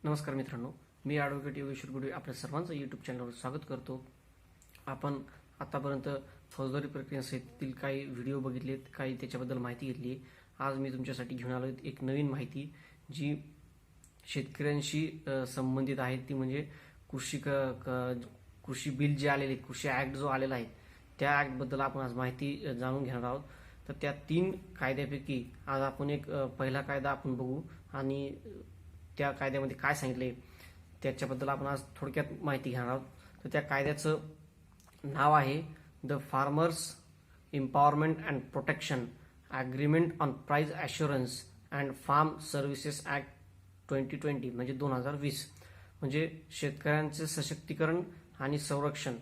नमस्कार मित्रांनो, मी ॲडव्होकेट योगेश्वर गुडे आपल्या सर्वांचं यूट्यूब चॅनलवर स्वागत करतो. आपण आतापर्यंत फौजदारी प्रक्रियांसहित काही व्हिडिओ बघितलेत, काही त्याच्याबद्दल माहिती घेतली आहे. आज मी तुमच्यासाठी घेऊन आलो एक नवीन माहिती जी शेतकऱ्यांशी संबंधित आहे. ती म्हणजे कृषी बिल जे आलेले, कृषी ॲक्ट जो आलेला आहे त्या ॲक्टबद्दल आपण आज माहिती जाणून घेणार आहोत. तर त्या 3 कायद्यापैकी आज आपण एक पहिला कायदा आपण बघू आणि त्या कायद्यामध्ये काय सांगितले त्याच्याबद्दल आपण आज थोडक्यात माहिती घेणार आहोत. तर त्या कायद्याचं नाव आहे the farmers empowerment and protection agreement on price assurance and farm services act 2020 म्हणजे 2020. म्हणजे शेतकऱ्यांचे सशक्तीकरण आणि संरक्षण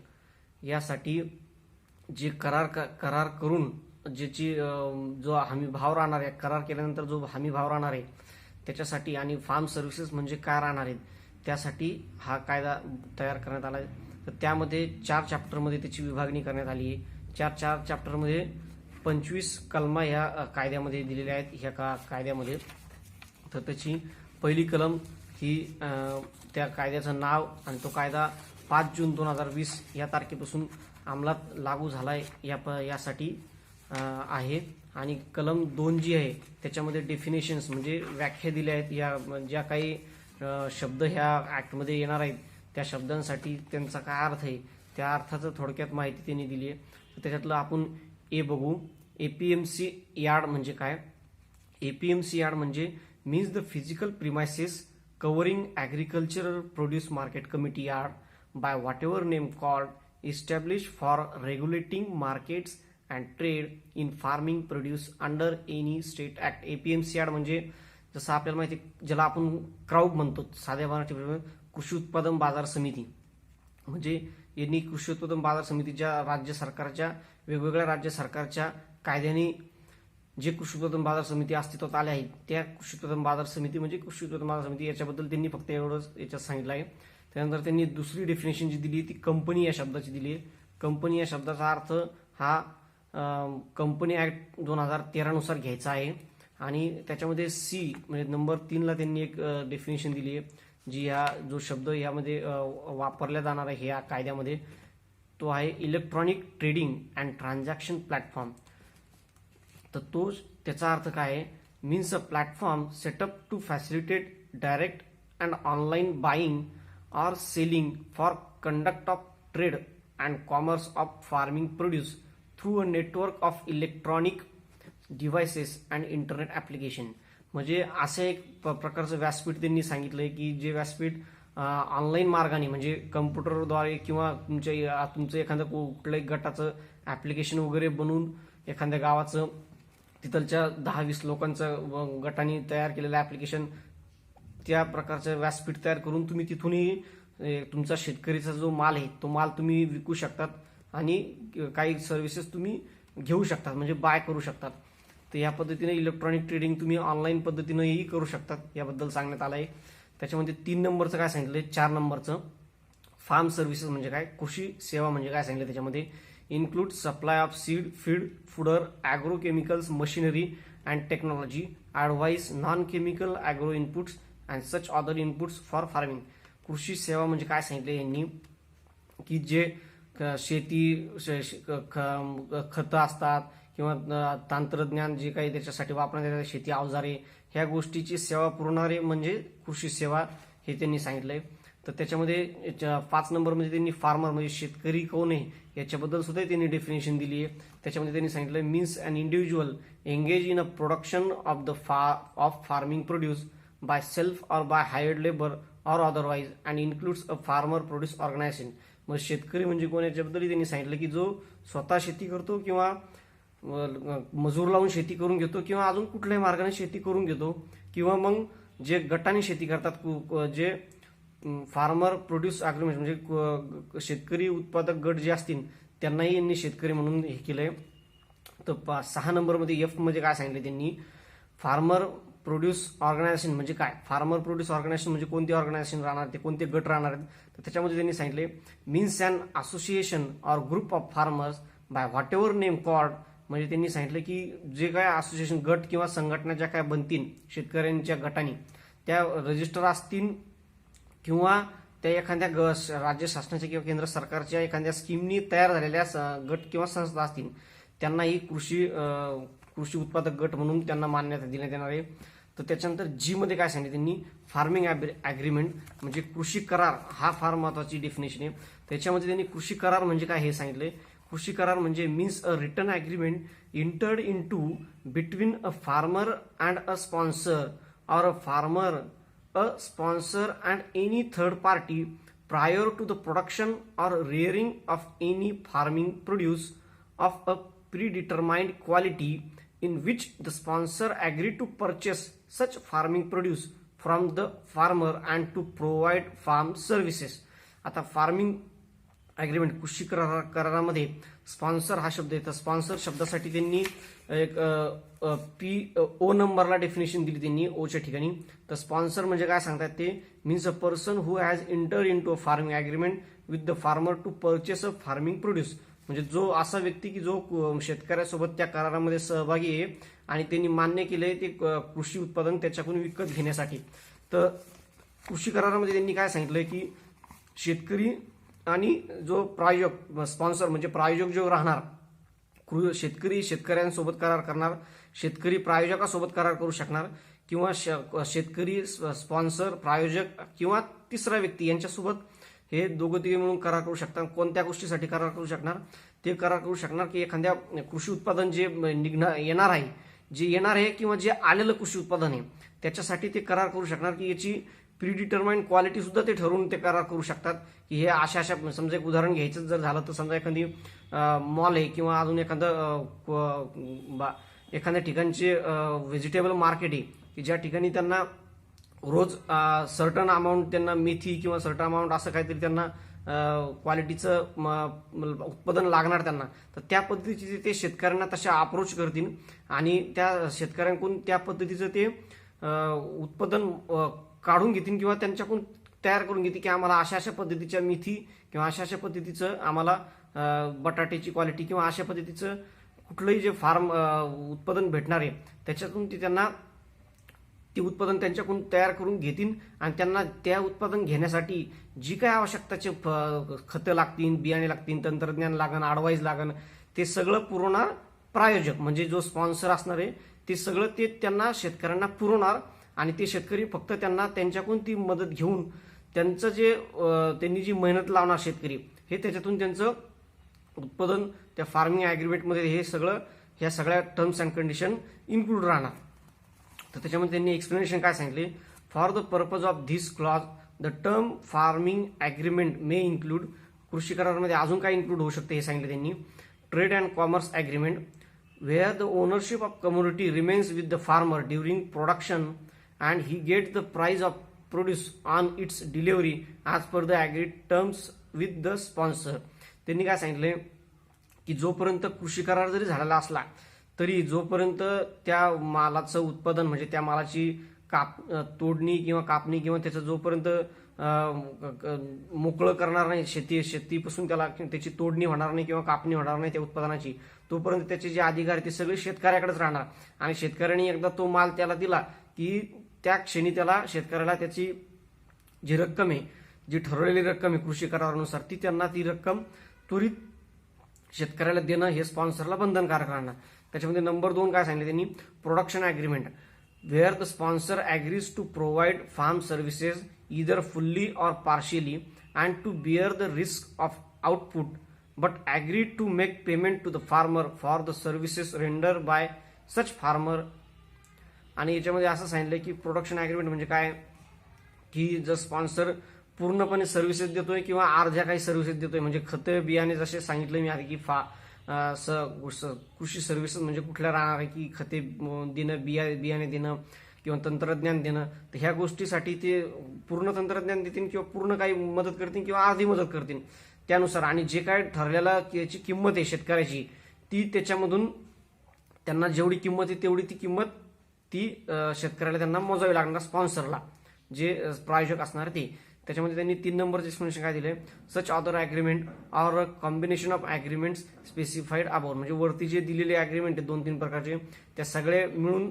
यासाठी जे करार करून ज्याची जो हमी भाव राहणार आहे, करार केल्यानंतर जो हमी भाव राहणार आहे त्याच्यासाठी, आणि फार्म सर्व्हिसेस म्हणजे काय राहणार आहेत त्यासाठी हा कायदा तयार करण्यात आला आहे. तर त्यामध्ये 4 चॅप्टरमध्ये त्याची विभागणी करण्यात आली आहे. 4 चॅप्टरमध्ये 25 कलमा ह्या कायद्यामध्ये दिलेल्या आहेत. ह्या कायद्यामध्ये तर त्याची पहिली कलम ही त्या कायद्याचं नाव आणि तो कायदा 5 जून 2020 या तारखेपासून अंमलात लागू झाला आहे यासाठी आहे. आणि कलम 2 जी आहे त्याच्यामध्ये डेफिनेशन्स म्हणजे व्याख्या दिल्या आहेत. या ज्या काही शब्द ह्या ॲक्टमध्ये येणार आहेत त्या शब्दांसाठी त्यांचा काय अर्थ आहे त्या अर्थाचं थोडक्यात माहिती त्यांनी दिली आहे. त्याच्यातलं आपण ए बघू. एपीएमसी यार्ड म्हणजे काय? एपीएमसी यार्ड म्हणजे means the physical premises covering agricultural produce market committee yard by what ever name called establish for regulating markets and trade in farming produce under any state act. APMC yard म्हणजे जसं आपल्याला माहिती, ज्याला आपण क्राऊब म्हणतो साध्या मराठी, कृषी उत्पादन बाजार समिती. म्हणजे यांनी कृषी उत्पादन बाजार समितीच्या राज्य सरकारच्या वेगवेगळ्या राज्य सरकारच्या कायद्याने जे कृषी उत्पादन बाजार समिती अस्तित्वात आल्या आहेत त्या कृषी उत्पादन बाजार समिती म्हणजे कृषी उत्पादन बाजार समिती. याच्याबद्दल त्यांनी फक्त एवढंच याच्यात सांगितलं आहे. त्यानंतर त्यांनी दुसरी डेफिनेशन जी दिली ती कंपनी या शब्दाची दिली आहे. कंपनी या शब्दाचा अर्थ हा कंपनी ॲक्ट 2013 नुसार घ्यायचा आहे. आणि त्याच्यामध्ये सी म्हणजे नंबर 3 ला त्यांनी एक डेफिनेशन दिली आहे जी जो शब्द यामध्ये वापरला जाणार आहे या कायद्यामध्ये तो आहे electronic trading and transaction platform. तर तो त्याचा अर्थ काय आहे? Means a platform setup to facilitate direct and online buying or selling for conduct of trade and commerce of farming produce through a network of electronic devices and internet application. म्हणजे असं एक प्रकारचं व्यासपीठ त्यांनी सांगितलंय की जे व्यासपीठ ऑनलाईन मार्गाने म्हणजे कम्प्युटरद्वारे किंवा तुमचं एखादं कुठल्याही गटाचं ॲप्लिकेशन वगैरे बनवून एखाद्या गावाचं तिथलच्या 10-20 लोकांचं गटाने तयार केलेलं ॲप्लिकेशन, त्या प्रकारचं व्यासपीठ तयार करून तुम्ही तिथूनही तुमचा शेतकरीचा जो माल आहे तो माल तुम्ही विकू शकतात आणि काही सर्व्हिसेस तुम्ही घेऊ शकतात म्हणजे बाय करू शकतात. तर या पद्धतीने इलेक्ट्रॉनिक ट्रेडिंग तुम्ही ऑनलाईन पद्धतीनेही करू शकतात याबद्दल सांगण्यात आलं आहे. त्याच्यामध्ये 3 नंबरचं काय सांगितलंय, 4 नंबरचं फार्म सर्व्हिसेस म्हणजे काय, कृषी सेवा म्हणजे काय सांगितलं त्याच्यामध्ये include supply of seed, feed, footer, agro chemicals, machinery and technology, advice, non chemical agro inputs and such other inputs for farming. कृषी सेवा म्हणजे काय सांगितले यांनी की जे शेती खतं असतात किंवा तंत्रज्ञान जे काही त्याच्यासाठी वापरण्यात येतात, शेती अवजारे, ह्या गोष्टीची सेवा पुरवणारे म्हणजे कृषी सेवा हे त्यांनी सांगितलंय. तर त्याच्यामध्ये 5 नंबरमध्ये त्यांनी फार्मर म्हणजे शेतकरी कोण आहे याच्याबद्दल सुद्धा त्यांनी डेफिनेशन दिली आहे. त्याच्यामध्ये त्यांनी सांगितलं means an individual engage in a production of farming produce by self or by hired labour or otherwise and includes a farmer produce organisation. मग शेतकरी म्हणजे कोण याच्याबद्दल त्यांनी सांगितलं की जो स्वतः शेती करतो किंवा मजूर लावून शेती करून घेतो किंवा अजून कुठल्याही मार्गाने शेती करून घेतो किंवा मग जे गटाने शेती करतात, जे फार्मर प्रोड्यूस अग्रीमेंट म्हणजे शेतकरी उत्पादक गट जे असतील त्यांनाही यांनी शेतकरी म्हणून हे केलंय. तर 6 नंबरमध्ये एफ म्हणजे काय सांगितलं त्यांनी, फार्मर प्रोड्यूस ऑर्गनायझेशन म्हणजे काय. फार्मर प्रोड्यूस ऑर्गनायझेशन म्हणजे कोणते ऑर्गनायझेशन राहणार, ते कोणते गट राहणार आहेत. तर त्याच्यामध्ये त्यांनी सांगितले means and association or group of farmers by what ever name called. म्हणजे त्यांनी सांगितलं की जे काय असोसिएशन गट किंवा संघटना ज्या काय बनतील शेतकऱ्यांच्या गटाने त्या रजिस्टर असतील किंवा त्या एखाद्या राज्य शासनाच्या किंवा केंद्र सरकारच्या एखाद्या स्कीमनी तयार झालेल्या गट किंवा संस्था असतील त्यांनाही कृषी उत्पादक गट म्हणून त्यांना मान्यता देण्यात येणार आहे. तर त्याच्यानंतर जी मध्ये काय सांगितलं त्यांनी, फार्मिंग ॲग्रीमेंट म्हणजे कृषी करार, हा फार महत्वाची डेफिनेशन आहे. त्याच्यामध्ये त्यांनी कृषी करार म्हणजे काय हे सांगितले. कृषी करार म्हणजे means a written agreement entered into between a farmer and a sponsor or a farmer, a sponsor and any third party prior to the production or rearing of any farming produce of a predetermined quality, in which the sponsor agreed to purchase such farming produce from the farmer and to provide farm services. आता farming agreement कृषी करारामध्ये sponsor हा शब्द येतो. Sponsor शब्दासाठी त्यांनी एक PO नंबरला डेफिनेशन दिली त्यांनी ओच्या ठिकाणी. तर स्पॉन्सर म्हणजे काय सांगतात ते, means a person who has enter in to a farming agreement with the farmer to purchase a farming produce, म्हणजे जो असा व्यक्ती की जो शेतकऱ्यासोबत त्या करारामध्ये सहभागी आहे आणि त्यांनी मान्य केलंय ते कृषी उत्पादन त्याच्याकडून विकत घेण्यासाठी. तर कृषी करारामध्ये त्यांनी काय सांगितलंय की शेतकरी आणि जो प्रायोजक, स्पॉन्सर म्हणजे प्रायोजक जो राहणार, शेतकरी शेतकऱ्यांसोबत करार करणार, शेतकरी प्रायोजकासोबत करार करू शकणार, किंवा शेतकरी स्पॉन्सर प्रायोजक किंवा तिसरा व्यक्ती यांच्यासोबत हे दोघं तिघे मिळून करार करू शकतात. कोणत्या गोष्टीसाठी करार करू शकणार, ते करार करू शकणार की एखाद्या कृषी उत्पादन जे येणार आहे किंवा जे आलेलं कृषी उत्पादन आहे त्याच्यासाठी ते करार करू शकणार की याची प्रीडिटरमाइंड क्वालिटी सुद्धा ते ठरवून ते करार करू शकतात की हे अशा समजा एक उदाहरण घ्यायचं जर झालं तर समजा एखादी मॉल आहे किंवा अजून एखाद्या ठिकाणचे व्हेजिटेबल मार्केट आहे की ज्या ठिकाणी त्यांना रोज सर्टन अमाऊंट त्यांना मेथी किंवा सर्टन अमाऊंट असं काहीतरी त्यांना क्वालिटीचं उत्पादन लागणार त्यांना, तर त्या पद्धतीचे ते शेतकऱ्यांना तशा अप्रोच करतील आणि त्या शेतकऱ्यांकडून त्या पद्धतीचं ते उत्पादन काढून घेतील किंवा त्यांच्याकडून तयार करून घेतील की आम्हाला अशा अशा पद्धतीच्या मेथी किंवा अशा अशा पद्धतीचं आम्हाला बटाट्याची क्वालिटी किंवा अशा पद्धतीचं कुठलंही जे फार्म उत्पादन भेटणार आहे त्याच्यातून ते त्यांना ते उत्पादन त्यांच्याकडून तयार करून घेतील आणि त्यांना त्या उत्पादन घेण्यासाठी जी काय आवश्यकताचे खतं लागतील, बियाणे लागतील, तंत्रज्ञान लागण, ॲडवाईज लागण, ते सगळं पुरवणार प्रायोजक म्हणजे जो स्पॉन्सर असणार आहे ते सगळं ते त्यांना शेतकऱ्यांना पुरवणार आणि ते शेतकरी फक्त त्यांना त्यांच्याकडून ती मदत घेऊन त्यांचं जे त्यांनी जी मेहनत लावणार शेतकरी हे त्याच्यातून त्यांचं उत्पादन त्या फार्मिंग ॲग्रीमेंटमध्ये हे सगळं ह्या सगळ्या टर्म्स अँड कंडिशन इन्क्लूड राहणार. तर त्याच्यामध्ये त्यांनी एक्सप्लेनेशन काय सांगितले, for the purpose of this clause the term farming agreement may include, कृषी करारामध्ये अजून काय इन्क्लूड होऊ शकते हे सांगितले त्यांनी, trade and commerce agreement where the ownership of commodity remains with the farmer during production and he gets the price of produce on its delivery as per the agreed terms with the sponsor. त्यांनी काय सांगितले की जोपर्यंत कृषी करार जरी झालेला असला तरी जोपर्यंत त्या मालाचं उत्पादन म्हणजे त्या मालाची तोडणी किंवा कापणी किंवा त्याचं जोपर्यंत मोकळं करणार नाही, शेतीपासून त्याची तोडणी होणार नाही किंवा कापणी होणार नाही त्या उत्पादनाची, तोपर्यंत त्याचे जे अधिकार ते सगळे शेतकऱ्याकडेच राहणार आणि शेतकऱ्यांनी एकदा तो माल त्याला दिला की त्या क्षणी त्याला शेतकऱ्याला त्याची जी रक्कम आहे, जी ठरवलेली रक्कम आहे कृषी करारानुसार, त्यांना ती रक्कम त्वरित शेतकऱ्याला देणं हे स्पॉन्सरला बंधनकारक राहणार. त्याच्यामध्ये नंबर 2 काय सांगितले त्यांनी, production agreement where the sponsor agrees to provide farm services either fully or partially and to bear the risk of output but agreed to make payment to the farmer for the services rendered by such farmer. आणि याच्यामध्ये असं सांगितलं की production agreement म्हणजे काय की जर sponsor पूर्णपणे सर्व्हिसेस देतोय किंवा अर्ध्या काही सर्व्हिसेस देतोय, म्हणजे खते बियाणे जसे सांगितलं मी आधी की कृषी सर्व्हिसेस म्हणजे कुठल्या राहणार आहे की खते देणं, बियाणे देणं किंवा तंत्रज्ञान देणं, तर ह्या गोष्टीसाठी ते पूर्ण तंत्रज्ञान देतील किंवा पूर्ण काही मदत करतील किंवा अर्धी मदत करतील त्यानुसार. आणि जे काय ठरलेला त्याची किंमत आहे शेतकऱ्याची ती त्याच्यामधून त्यांना जेवढी किंमत आहे तेवढी ती किंमत ती शेतकऱ्याला त्यांना मोजावी लागणार स्पॉन्सरला जे प्रायोजक असणार ते. त्याच्यामध्ये त्यांनी 3 नंबरचे एक्सप्लेनेशन काय दिले, such other agreement or combination of agreements specified about, म्हणजे वरती जे दिलेले ॲग्रीमेंट आहे 2-3 प्रकारचे त्या सगळे मिळून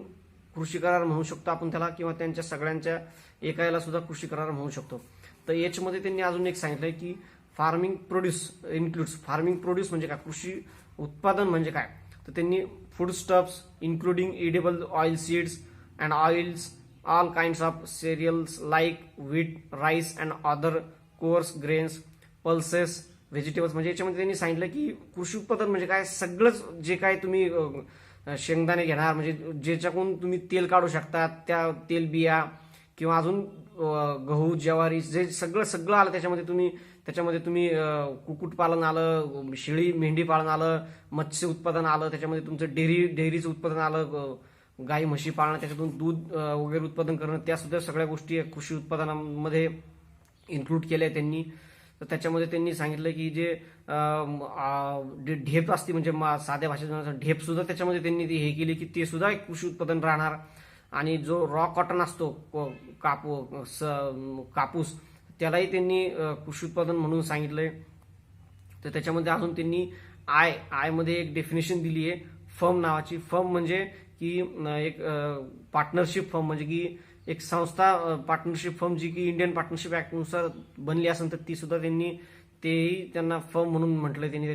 कृषी करार म्हणू शकतो आपण त्याला किंवा त्यांच्या सगळ्यांच्या एका याला सुद्धा कृषी करार म्हणू शकतो. तर एच मध्ये त्यांनी अजून एक सांगितलंय की farming produce includes. Farming produce म्हणजे काय, कृषी उत्पादन म्हणजे काय, तर त्यांनी food stuffs including edible oil seeds and oils, all kinds of cereals like wheat, rice and other cores grains, pulses, vegetables. म्हणजे याच्यामध्ये त्यांनी सांगितलं की कृषी उत्पादन म्हणजे काय, सगळंच जे काय तुम्ही शेंगदाणे घेणार म्हणजे ज्याच्याकडून तुम्ही तेल काढू शकता, त्या तेलबिया किंवा अजून गहू, ज्वारी, जे सगळं सगळं आलं त्याच्यामध्ये तुम्ही कुक्कुटपालन आलं, शेळी मेंढी पालन आलं, मत्स्य उत्पादन आलं, त्याच्यामध्ये तुमचं डेअरीचं उत्पादन आलं, गाई म्हशी पाळणं, त्याच्यातून दूध वगैरे उत्पादन करणं, त्या सुद्धा सगळ्या गोष्टी कृषी उत्पादनामध्ये इन्क्लूड केल्या त्यांनी. तर त्याच्यामध्ये त्यांनी सांगितलं की जे ढेप असते म्हणजे साध्या भाषेत ढेप सुद्धा त्याच्यामध्ये त्यांनी हे केली की ते सुद्धा एक कृषी उत्पादन राहणार. आणि जो रॉ कॉटन असतो कापूस, त्यालाही त्यांनी कृषी उत्पादन म्हणून सांगितलंय. तर त्याच्यामध्ये अजून त्यांनी आय मध्ये एक डेफिनेशन दिली आहे फर्म नावाची. फर्म म्हणजे की एक पार्टनरशिप फर्म म्हणजे की एक संस्था, पार्टनरशिप फर्म जी की इंडियन पार्टनरशिप ऍक्ट नुसार बनली असेल तर ती सुद्धा तेही त्यांना फर्म म्हणून म्हटलंय त्यांनी.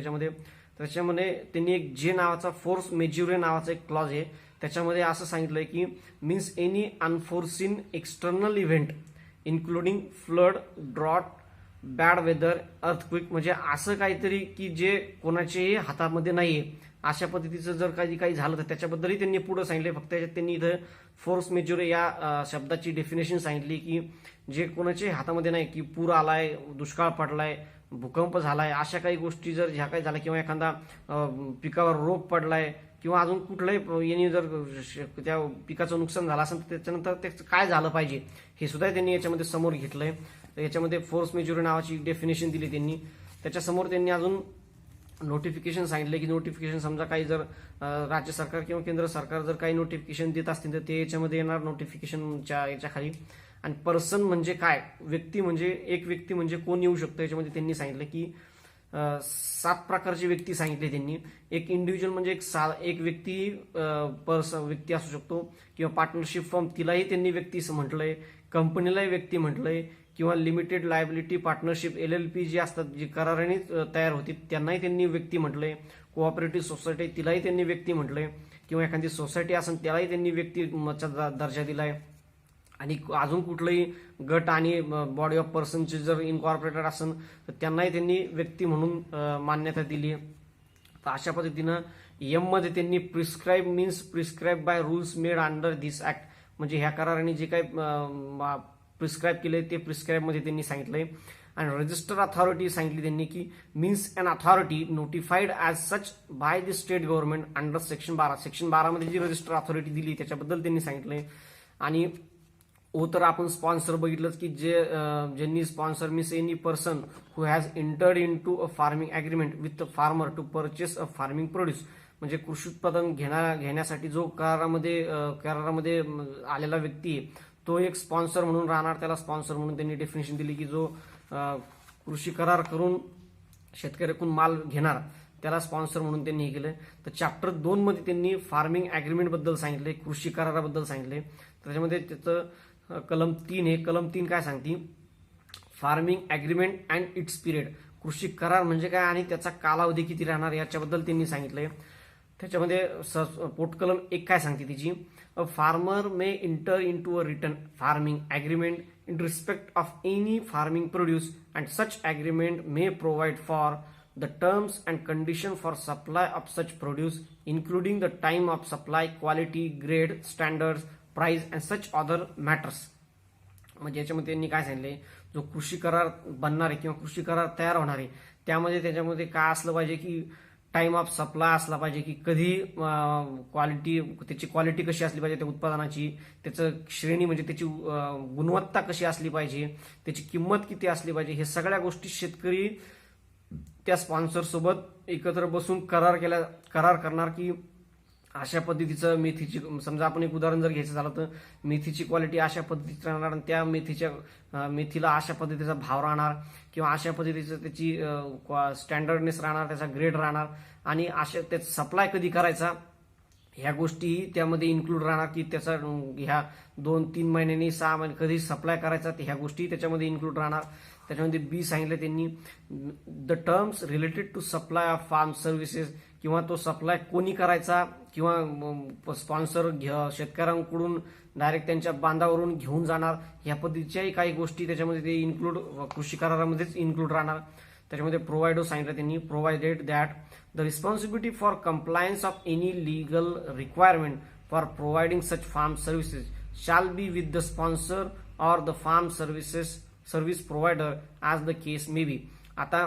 त्याच्यामध्ये त्यांनी एक जे नावाचा फोर्स मेज्युरे नावाचा एक क्लॉज आहे, त्याच्यामध्ये असं सांगितलंय की means any unforeseen external event including flood, drought, bad weather, earthquake, म्हणजे असं काहीतरी की जे कोणाच्याही हातामध्ये नाहीये अशा पद्धतीचं जर काही झालं तर त्याच्याबद्दलही त्यांनी पुढे सांगितले. फक्त त्याच्यात त्यांनी इथं फोर्स मेज्युरे या शब्दाची डेफिनेशन सांगितली की जे कोणाच्याही हातामध्ये नाही, की पूर आलाय, दुष्काळ पडलाय, भूकंप झालाय, अशा काही गोष्टी जर ह्या काही झाल्या किंवा एखादा पिकावर रोग पडलाय किंवा अजून कुठल्याही यांनी जर त्या पिकाचं नुकसान झालं असेल तर त्याच्यानंतर त्याचं काय झालं पाहिजे हे सुद्धा त्यांनी याच्यामध्ये समोर घेतलंय. तर याच्यामध्ये फोर्स मेज्युरे नावाची डेफिनेशन दिली त्यांनी. त्याच्यासमोर त्यांनी अजून नोटिफिकेशन सांगितले की नोटिफिकेशन समजा काही जर राज्य सरकार किंवा केंद्र सरकार जर काही नोटिफिकेशन देत असतील तर ते याच्यामध्ये येणार नोटिफिकेशनच्या याच्या खाली. आणि पर्सन म्हणजे काय, व्यक्ती म्हणजे एक व्यक्ती म्हणजे कोण येऊ शकतं, याच्यामध्ये त्यांनी सांगितलं की 7 प्रकारची व्यक्ती सांगितली त्यांनी. एक इंडिव्हिज्युअल म्हणजे एक व्यक्ती व्यक्ती असू शकतो किंवा पार्टनरशिप फर्म तिलाही त्यांनी व्यक्ती म्हटलंय, कंपनीलाही व्यक्ती म्हटलंय किंवा लिमिटेड लायबिलिटी पार्टनरशिप LLP जी असतात जी कराराने तयार होती त्यांनाही त्यांनी व्यक्ती म्हटलंय, कोऑपरेटिव्ह सोसायटी तिलाही त्यांनी व्यक्ती म्हटलंय किंवा एखादी सोसायटी असेल त्यालाही त्यांनी व्यक्तीचा दर्जा दिलाय. आणि अजून कुठलंही गट आणि बॉडी ऑफ पर्सनचे जर इनकॉर्पोरेटेड असेल तर त्यांनाही त्यांनी व्यक्ती म्हणून मान्यता दिली. तर अशा पद्धतीनं एम मध्ये त्यांनी prescribe by rules made under this act, म्हणजे ह्या कराराने जे काही प्रिस्क्राईब केले ते प्रिस्क्राईब मध्ये त्यांनी सांगितलंय. आणि रजिस्टर अथॉरिटी सांगितली त्यांनी की means an authority notified as such by the state government under section 12. Section 12 मध्ये जी रजिस्टर अथॉरिटी दिली त्याच्याबद्दल त्यांनी सांगितलंय. आणि तर आपण स्पॉन्सर बघितलंच की ज्यांनी sponsor means any person who has entered in to a farming agreement with farmer to purchase a farming produce, म्हणजे कृषी उत्पादन घेण्यासाठी जो करारामध्ये आलेला व्यक्ती आहे तो एक स्पॉन्सर म्हणून राहणार. त्याला स्पॉन्सर म्हणून त्यांनी डेफिनेशन दिली की जो कृषी करार करून शेतकऱ्याकडून माल घेणार त्याला स्पॉन्सर म्हणून त्यांनी हे केलं. तर चॅप्टर 2 मध्ये त्यांनी फार्मिंग अग्रीमेंट बद्दल सांगितले, कृषी कराराबद्दल सांगितले. त्याच्यामध्ये त्याचं कलम 3 आहे. कलम 3 काय सांगते, farming agreement and it's period, कृषी करार म्हणजे काय आणि त्याचा कालावधी किती राहणार याच्याबद्दल त्यांनी सांगितलंय. त्याच्यामध्ये पोट कलम 1 काय सांगते तिची, a farmer may enter in to a written farming agreement in respect of any farming produce and such agreement may provide for the terms and condition for supply of such produce including the time of supply, quality, grade, standards, price and such other matters. म्हणजे याच्यामध्ये त्यांनी काय सांगितले, जो कृषी करार बनणार आहे किंवा कृषी करार तयार होणार आहे त्याच्यामध्ये काय असलं पाहिजे की टाइम ऑफ सप्लाय असला पाहिजे की कधी क्वालिटी, त्याची क्वालिटी कशी असली पाहिजे त्या उत्पादनाची, त्याचं श्रेणी म्हणजे त्याची गुणवत्ता कशी असली पाहिजे, त्याची किंमत किती असली पाहिजे, हे सगळ्या गोष्टी शेतकरी त्या स्पॉन्सर सोबत एकत्र बसून करार करणार की अशा पद्धतीचं मेथीची, समजा आपण एक उदाहरण जर घ्यायचं झालं तर मेथीची क्वालिटी अशा पद्धतीची राहणार आणि त्या मेथीला अशा पद्धतीचा भाव राहणार किंवा अशा पद्धतीचं त्याची स्टँडर्डनेस राहणार, त्याचा ग्रेड राहणार आणि अशा त्याचा सप्लाय कधी करायचा ह्या गोष्टीही त्यामध्ये इन्क्लूड राहणार की त्याचा ह्या 2-3 महिन्यांनी 6 महिने कधी सप्लाय करायचा ह्या गोष्टी त्याच्यामध्ये इन्क्लूड राहणार. त्याच्यामध्ये बी सांगितलं त्यांनी the terms related to supply of farm services, किंवा तो सप्लाय कोणी करायचा किंवा स्पॉन्सर शेतकऱ्यांकडून डायरेक्ट त्यांच्या बांधावरून घेऊन जाणार, ह्या पद्धतीच्याही काही गोष्टी त्याच्यामध्ये ते इन्क्लूड कृषी करारामध्येच इन्क्लूड राहणार. त्याच्यामध्ये प्रोव्हाइडो सांगितलं त्यांनी provided that the responsibility for compliance of any legal requirement for providing such farm services shall be with the sponsor or the farm service provider as the case may be. आता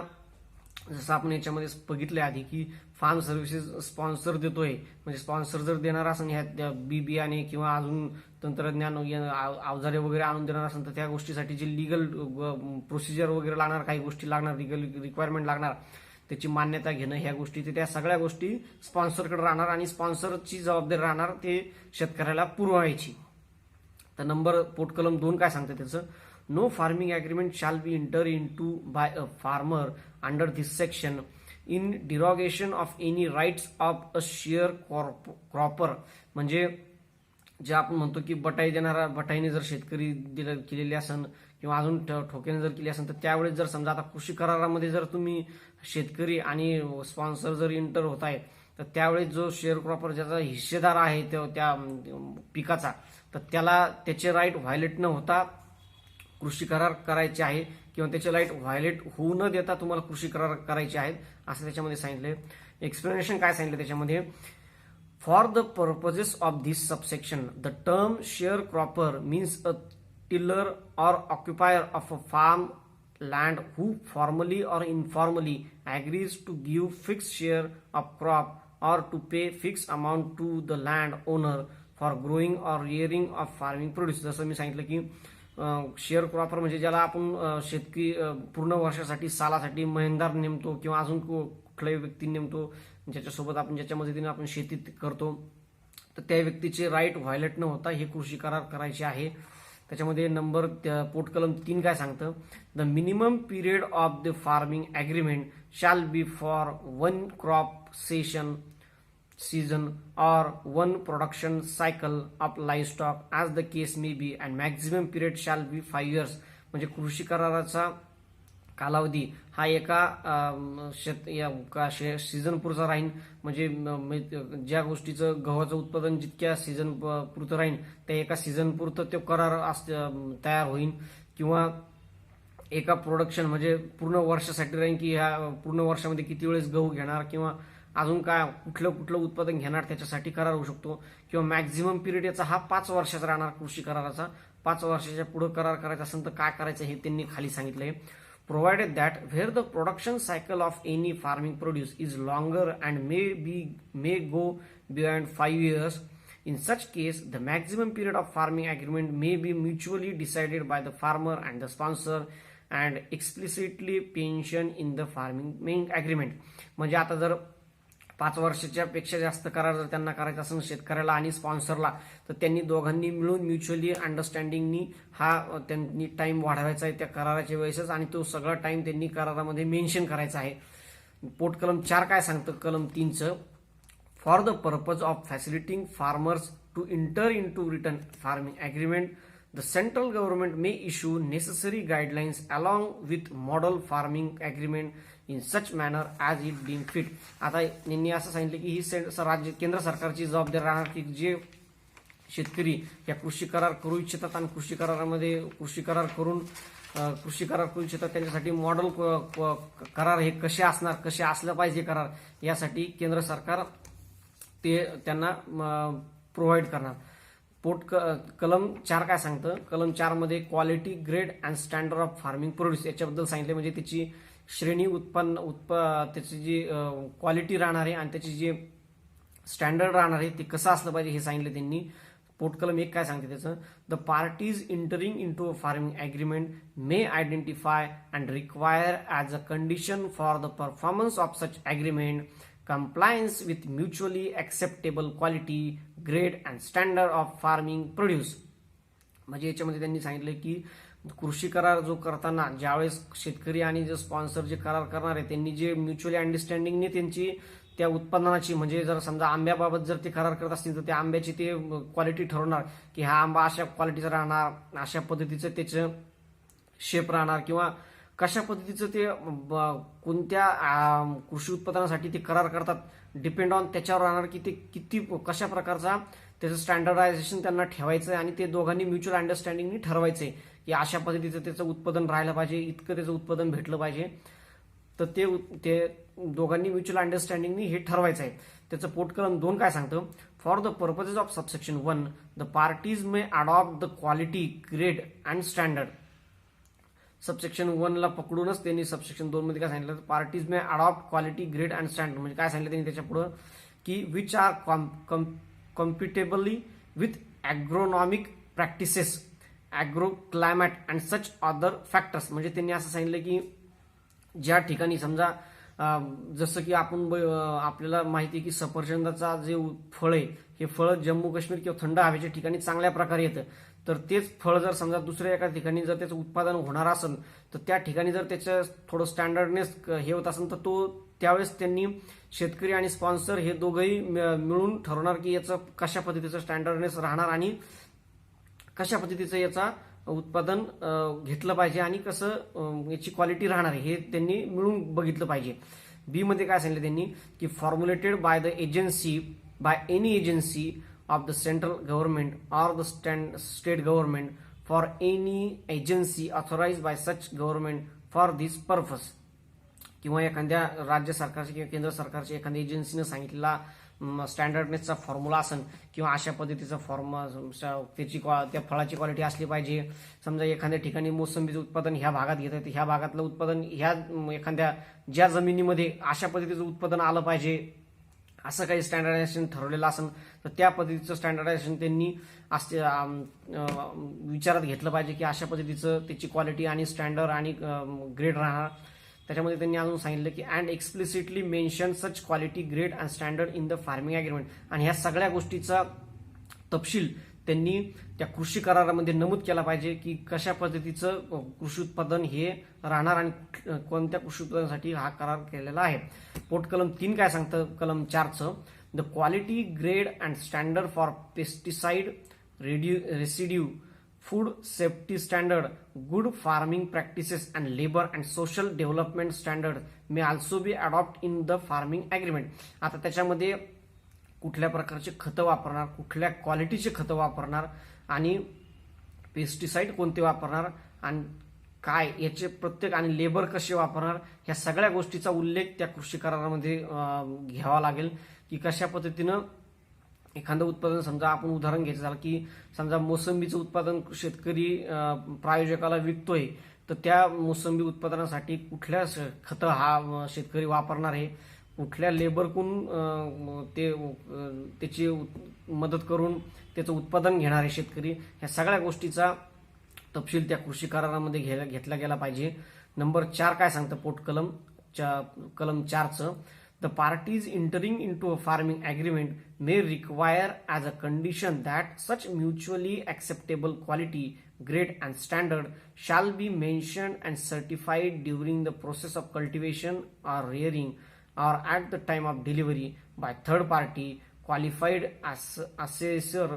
जसं आपण याच्यामध्ये बघितले आधी की form services sponsor देतोय, म्हणजे sponsor जर देणार असेल ह्या बियाणे किंवा अजून तंत्रज्ञान अवजारे वगैरे आणून देणार असेल तर त्या गोष्टीसाठी जे लिगल प्रोसिजर वगैरे लागणार, काही गोष्टी लागणार, लिगल रिक्वायरमेंट लागणार, त्याची मान्यता घेणं, ह्या गोष्टी त्या सगळ्या गोष्टी स्पॉन्सरकडे राहणार आणि स्पॉन्सरची जबाबदारी राहणार ते शेतकऱ्याला पुरवायची. तर नंबर पोट कलम 2 काय सांगतं त्याचं, no farming agreement shall be enter into by a farmer under this section in derogation of any rights of a share cropper. म्हणजे जे आपण म्हणतो की बटाईने जर शेतकरी केलेली असेल किंवा अजून ठोक्याने जर केली असेल तर त्यावेळेस जर समजा आता कृषी करारामध्ये जर तुम्ही शेतकरी आणि स्पॉन्सर जर एंटर होत आहे तर त्यावेळेस जो शेअर क्रॉपर ज्याचा हिस्सेदार आहे त्या पिकाचा, तर त्याला त्याचे राईट व्हायलेट न होता कृषी करार करायचे आहे किंवा त्याचे राईट व्हायलेट होऊ न देता तुम्हाला कृषी करार करायचे आहेत असं त्याच्यामध्ये सांगितलंय. एक्सप्लेनेशन काय सांगितलं त्याच्यामध्ये, for the purposes of this subsection the term share cropper means a tiller or occupier of a farm land who formally or informally agrees to give fixed share of crop or to pay fixed amount to the land owner for growing or rearing of farming produce. जसं मी सांगितलं की share cropper म्हणजे ज्याला आपण शेतकरी पूर्ण वर्षासाठी सालासाठी महिनदार नेमतो किंवा अजून कुठल्याही व्यक्ती नेमतो ज्याच्यासोबत आपण ज्याच्या मदतीने आपण शेतीत करतो, तर त्या व्यक्तीचे राईट व्हायलेट न होता हे कृषी करार करायचे आहे. त्याच्यामध्ये नंबर पोट कलम 3 काय सांगतं, the minimum period of the farming agreement shall B for 1 crop season or 1 production cycle of livestock as the case may be and maximum period shall be 5 years. म्हणजे कृषी कराराचा कालावधी हा एका सीझन पुरता राहील. म्हणजे ज्या गोष्टीचं गव्हाचं उत्पादन जितक्या सीझन पुरतं राहील त्या एका सीझन पुरतं तो करार तयार होईल, किंवा एका प्रोडक्शन म्हणजे पूर्ण वर्षासाठी राहील की ह्या पूर्ण वर्षामध्ये किती वेळेस गहू घेणार किंवा अजून काय कुठलं उत्पादन घेणार त्याच्यासाठी करार होऊ शकतो, किंवा मॅक्झिमम पिरियड याचा हा 5 वर्षाचा राहणार कृषी कराराचा. 5 वर्षाच्या पुढे करार करायचा असेल तर काय करायचं हे त्यांनी खाली सांगितलंय. Provided that where the production cycle of any farming produce is longer and may go beyond 5 years. In such case, the maximum period of farming agreement may be mutually decided by the farmer and the sponsor and explicitly mentioned in the farming agreement. म्हणजे आता जर 5 वर्षाच्या पेक्षा जास्त करार जर त्यांना करायचा असेल शेतकऱ्याला आणि स्पॉन्सरला, तर त्यांनी दोघांनी मिळून म्युच्युअली अंडरस्टँडिंगनी हा त्यांनी टाइम वाढवायचा आहे त्या कराराच्या वेळेसच, आणि तो सगळा टाइम त्यांनी करारामध्ये मेन्शन करायचा आहे. पोट कलम 4 काय सांगतं कलम 3चं, for the purpose of facilitating farmers to enter into written farming agreement the central government may issue necessary guidelines along with model farming agreement in such manner as it deem fit. आता यांनी असं सांगितलं की ही केंद्र सरकारची जबाबदारी राहणार की जे शेतकरी या कृषी करार करू इच्छितात आणि कृषी करार करू इच्छितात त्यांच्यासाठी मॉडेल करार हे कसे असलं पाहिजे करार, यासाठी केंद्र सरकार ते त्यांना प्रोव्हाइड करणार. कलम 4 काय सांगतं, कलम 4 मध्ये quality grade and standard of farming produce याच्याबद्दल सांगितले. म्हणजे त्याची श्रेणी त्याची जी क्वालिटी राहणार आहे आणि त्याची जी स्टँडर्ड राहणार आहे ते कसं असलं पाहिजे हे सांगितलं त्यांनी. पोट कलम 1 काय सांगते त्याचं, the parties entering into a farming agreement may identify and require as a condition for the performance of such agreement compliance with mutually acceptable quality, grade and standard of farming produce. म्हणजे याच्यामध्ये त्यांनी सांगितलं की कृषी करार जो करताना ज्यावेळेस शेतकरी आणि जे स्पॉन्सर जे करार करणार आहे त्यांनी जे म्युच्युअली अंडरस्टँडिंगने त्यांची त्या उत्पादनाची म्हणजे जर समजा आंब्याबाबत जर ते करार करत असतील तर त्या आंब्याची ते क्वालिटी ठरवणार की हा आंबा अशा क्वालिटीचा राहणार, अशा पद्धतीचं त्याचं शेप राहणार किंवा कशा पद्धतीचं ते कोणत्या कृषी उत्पादनासाठी ते करार करतात डिपेंड ऑन त्याच्यावर राहणार की ते किती कशा प्रकारचा त्याचं स्टँडर्डायझेशन त्यांना ठेवायचं आहे आणि ते दोघांनी म्युच्युअल अंडरस्टँडिंगनी ठरवायचंय की अशा पद्धतीचं त्याचं उत्पादन राहायला पाहिजे, इतकं त्याचं उत्पादन भेटलं पाहिजे. तर ते दोघांनी म्युच्युअल अंडरस्टँडिंगनी हे ठरवायचं आहे. त्याचं पोटकलम 2 काय सांगतं, for the purposes of subsection 1 the parties may adopt the quality, grade and standard. Subsection 1 ला पकडूनच त्यांनी सबसेक्शन 2 मध्ये काय सांगितलं, parties may adopt quality, grade and standard. म्हणजे काय सांगितलं त्यांनी त्याच्या पुढे की which are compatibly with agronomic practices, agro climate and such other factors. म्हणजे त्यांनी असं सांगितलं की ज्या ठिकाणी समजा जसं की आपल्याला माहिती आहे की सफरचंदाचा जे फळ आहे हे फळ जम्मू काश्मीर किंवा थंड हवेच्या ठिकाणी चांगल्या प्रकारे येतं. तर तेच फळ जर समजा दुसऱ्या एका ठिकाणी जर त्याचं उत्पादन होणार असेल तर त्या ठिकाणी जर त्याचं थोडं स्टँडर्डनेस हे होत असेल तर त्यावेळेस त्यांनी शेतकरी आणि स्पॉन्सर हे दोघंही मिळून ठरवणार की याचं कशा पद्धतीचं स्टँडर्डनेस राहणार आणि कशा पद्धतीचं याचा उत्पादन घेतलं पाहिजे आणि कसं याची क्वालिटी राहणार आहे हे त्यांनी मिळून बघितलं पाहिजे. बी मध्ये काय सांगितलं त्यांनी की formulated by the agency, by any agency of the central government or the state government, for any agency authorized by such government for this purpose. किंवा एखाद्या राज्य सरकारच्या किंवा केंद्र सरकारच्या एखाद्या एजन्सीने सांगितलेला स्टँडर्डनेसचा फॉर्म्युला असेल किंवा अशा पद्धतीचा त्याची त्या फळाची क्वालिटी असली पाहिजे. समजा एखाद्या ठिकाणी मोसंबीचं उत्पादन ह्या भागात घेतात, ह्या भागातलं उत्पादन ह्या एखाद्या ज्या जमिनीमध्ये अशा पद्धतीचं उत्पादन आलं पाहिजे असं काही स्टँडर्डायझेशन ठरवलेलं असेल तर त्या पद्धतीचं स्टँडर्डायझेशन त्यांनी विचारात घेतलं पाहिजे की अशा पद्धतीचं त्याची क्वालिटी आणि स्टँडर्ड आणि ग्रेड राहणार. त्याच्यामध्ये त्यांनी अजून सांगितलं की and explicitly mention such quality, grade and standard in the farming agreement. आणि ह्या सगळ्या गोष्टीचा तपशील त्यांनी त्या कृषी करारामध्ये नमूद केला पाहिजे की कशा पद्धतीचं कृषी उत्पादन हे राहणार आणि कोणत्या कृषी उत्पादनासाठी हा करार केलेला आहे. पोटकलम 3 काय सांगतं, कलम 4चं, the quality, grade and standard for pesticide, residue, food safety standard, good farming practices and labour and social development standard may also be adopt in the farming agreement. आता त्याच्यामध्ये कुठल्या प्रकारचे खतं वापरणार, कुठल्या क्वालिटीचे खतं वापरणार आणि पेस्टिसाइड कोणते वापरणार आणि काय याचे प्रत्येक आणि लेबर कसे वापरणार ह्या सगळ्या गोष्टीचा उल्लेख त्या कृषी करारामध्ये घ्यावा लागेल की कशा पद्धतीनं एखादं उत्पादन समजा आपण उदाहरण घ्यायचं झालं की समजा मोसंबीचं उत्पादन शेतकरी प्रायोजकाला विकतोय तर त्या मोसंबी उत्पादनासाठी कुठल्या खतं हा शेतकरी वापरणार आहे, कुठल्या लेबरकडून त्याची मदत करून त्याचं उत्पादन घेणारे शेतकरी, ह्या सगळ्या गोष्टीचा तपशील त्या कृषी करारामध्ये घेतला गेला पाहिजे. नंबर 4 काय सांगतं पोटकलम कलम 4चं, the parties entering into a farming agreement may require as a condition that such mutually acceptable quality, grade and standard shall be mentioned and certified during the process of cultivation or rearing or at the time of delivery by third party qualified assessor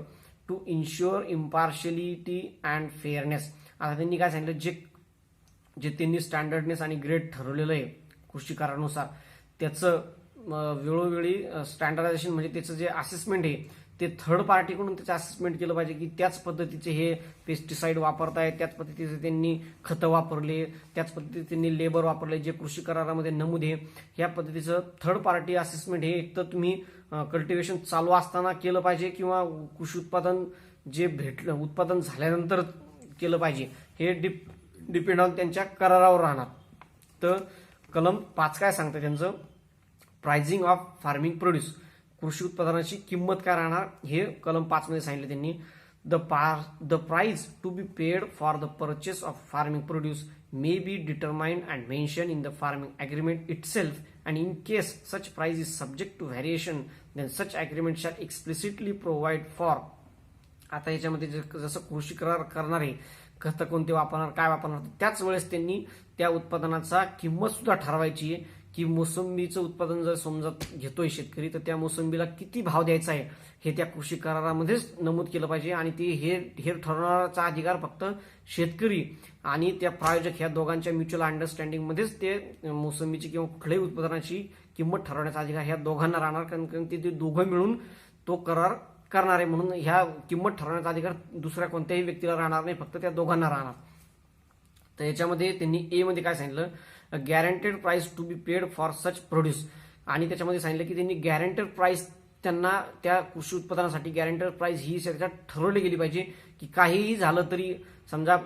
to ensure impartiality and fairness. आता त्यांनी काय सांगितलं, जे त्यांनी standardness आणि grade ठरवलेलं आहे कृषी करारानुसार त्याचं वेळोवेळी स्टँडर्डायझेशन म्हणजे त्याचं जे असेसमेंट आहे ते थर्ड पार्टीकडून त्याचं असेसमेंट केलं पाहिजे की त्याच पद्धतीचे हे पेस्टिसाइड वापरतायत, त्याच पद्धतीचे त्यांनी खतं वापरले, त्याच पद्धतीचे त्यांनी लेबर वापरले जे कृषी करारामध्ये नमूद आहे. ह्या पद्धतीचं थर्ड पार्टी असेसमेंट हे एक तर तुम्ही कल्टिवेशन चालू असताना केलं पाहिजे किंवा कृषी उत्पादन जे उत्पादन झाल्यानंतर केलं पाहिजे. हे डिपेंड ऑन त्यांच्या करारावर राहणार. तर कलम 5 काय सांगतं त्यांचं, प्राइसिंग ऑफ फार्मिंग प्रोड्यूस, कृषी उत्पादनाची किंमत काय राहणार हे कलम 5 मध्ये सांगितलं त्यांनी. The price to be paid for the purchase of farming produce may be determined and mention in the farming agreement itself and in case such price is subject to variation then such agreement shall explicitly provide for. आता याच्यामध्ये जसं कृषी करार करणार आहे खतं कोणते वापरणार, काय वापरणार, त्याच वेळेस त्यांनी त्या उत्पादनाचा किंमत सुद्धा ठरवायची आहे की मोसंबीचं उत्पादन जर समजा घेतोय शेतकरी, तर त्या मोसंबीला किती भाव द्यायचा आहे हे त्या कृषी करारामध्येच नमूद केलं पाहिजे. आणि ते हे ठरवण्याचा अधिकार फक्त शेतकरी आणि त्या प्रायोजक ह्या दोघांच्या म्युच्युअल अंडरस्टँडिंग मध्येच ते मोसंबीची किंवा कुठल्याही उत्पादनाची किंमत ठरवण्याचा अधिकार ह्या दोघांना राहणार, कारण ते दोघं मिळून तो करार करणार आहे. म्हणून ह्या किंमत ठरवण्याचा अधिकार दुसऱ्या कोणत्याही व्यक्तीला राहणार नाही, फक्त त्या दोघांना राहणार. तर याच्यामध्ये त्यांनी ए मध्ये काय सांगितलं, guaranteed price to be paid for such produce. आणि त्याच्यामध्ये सांगितलं की त्यांनी गॅरंटेड प्राइस त्यांना त्या कृषी उत्पादनासाठी गॅरंटेड प्राइस ही त्याच्यात ठरवली गेली पाहिजे, की काहीही झालं तरी समजा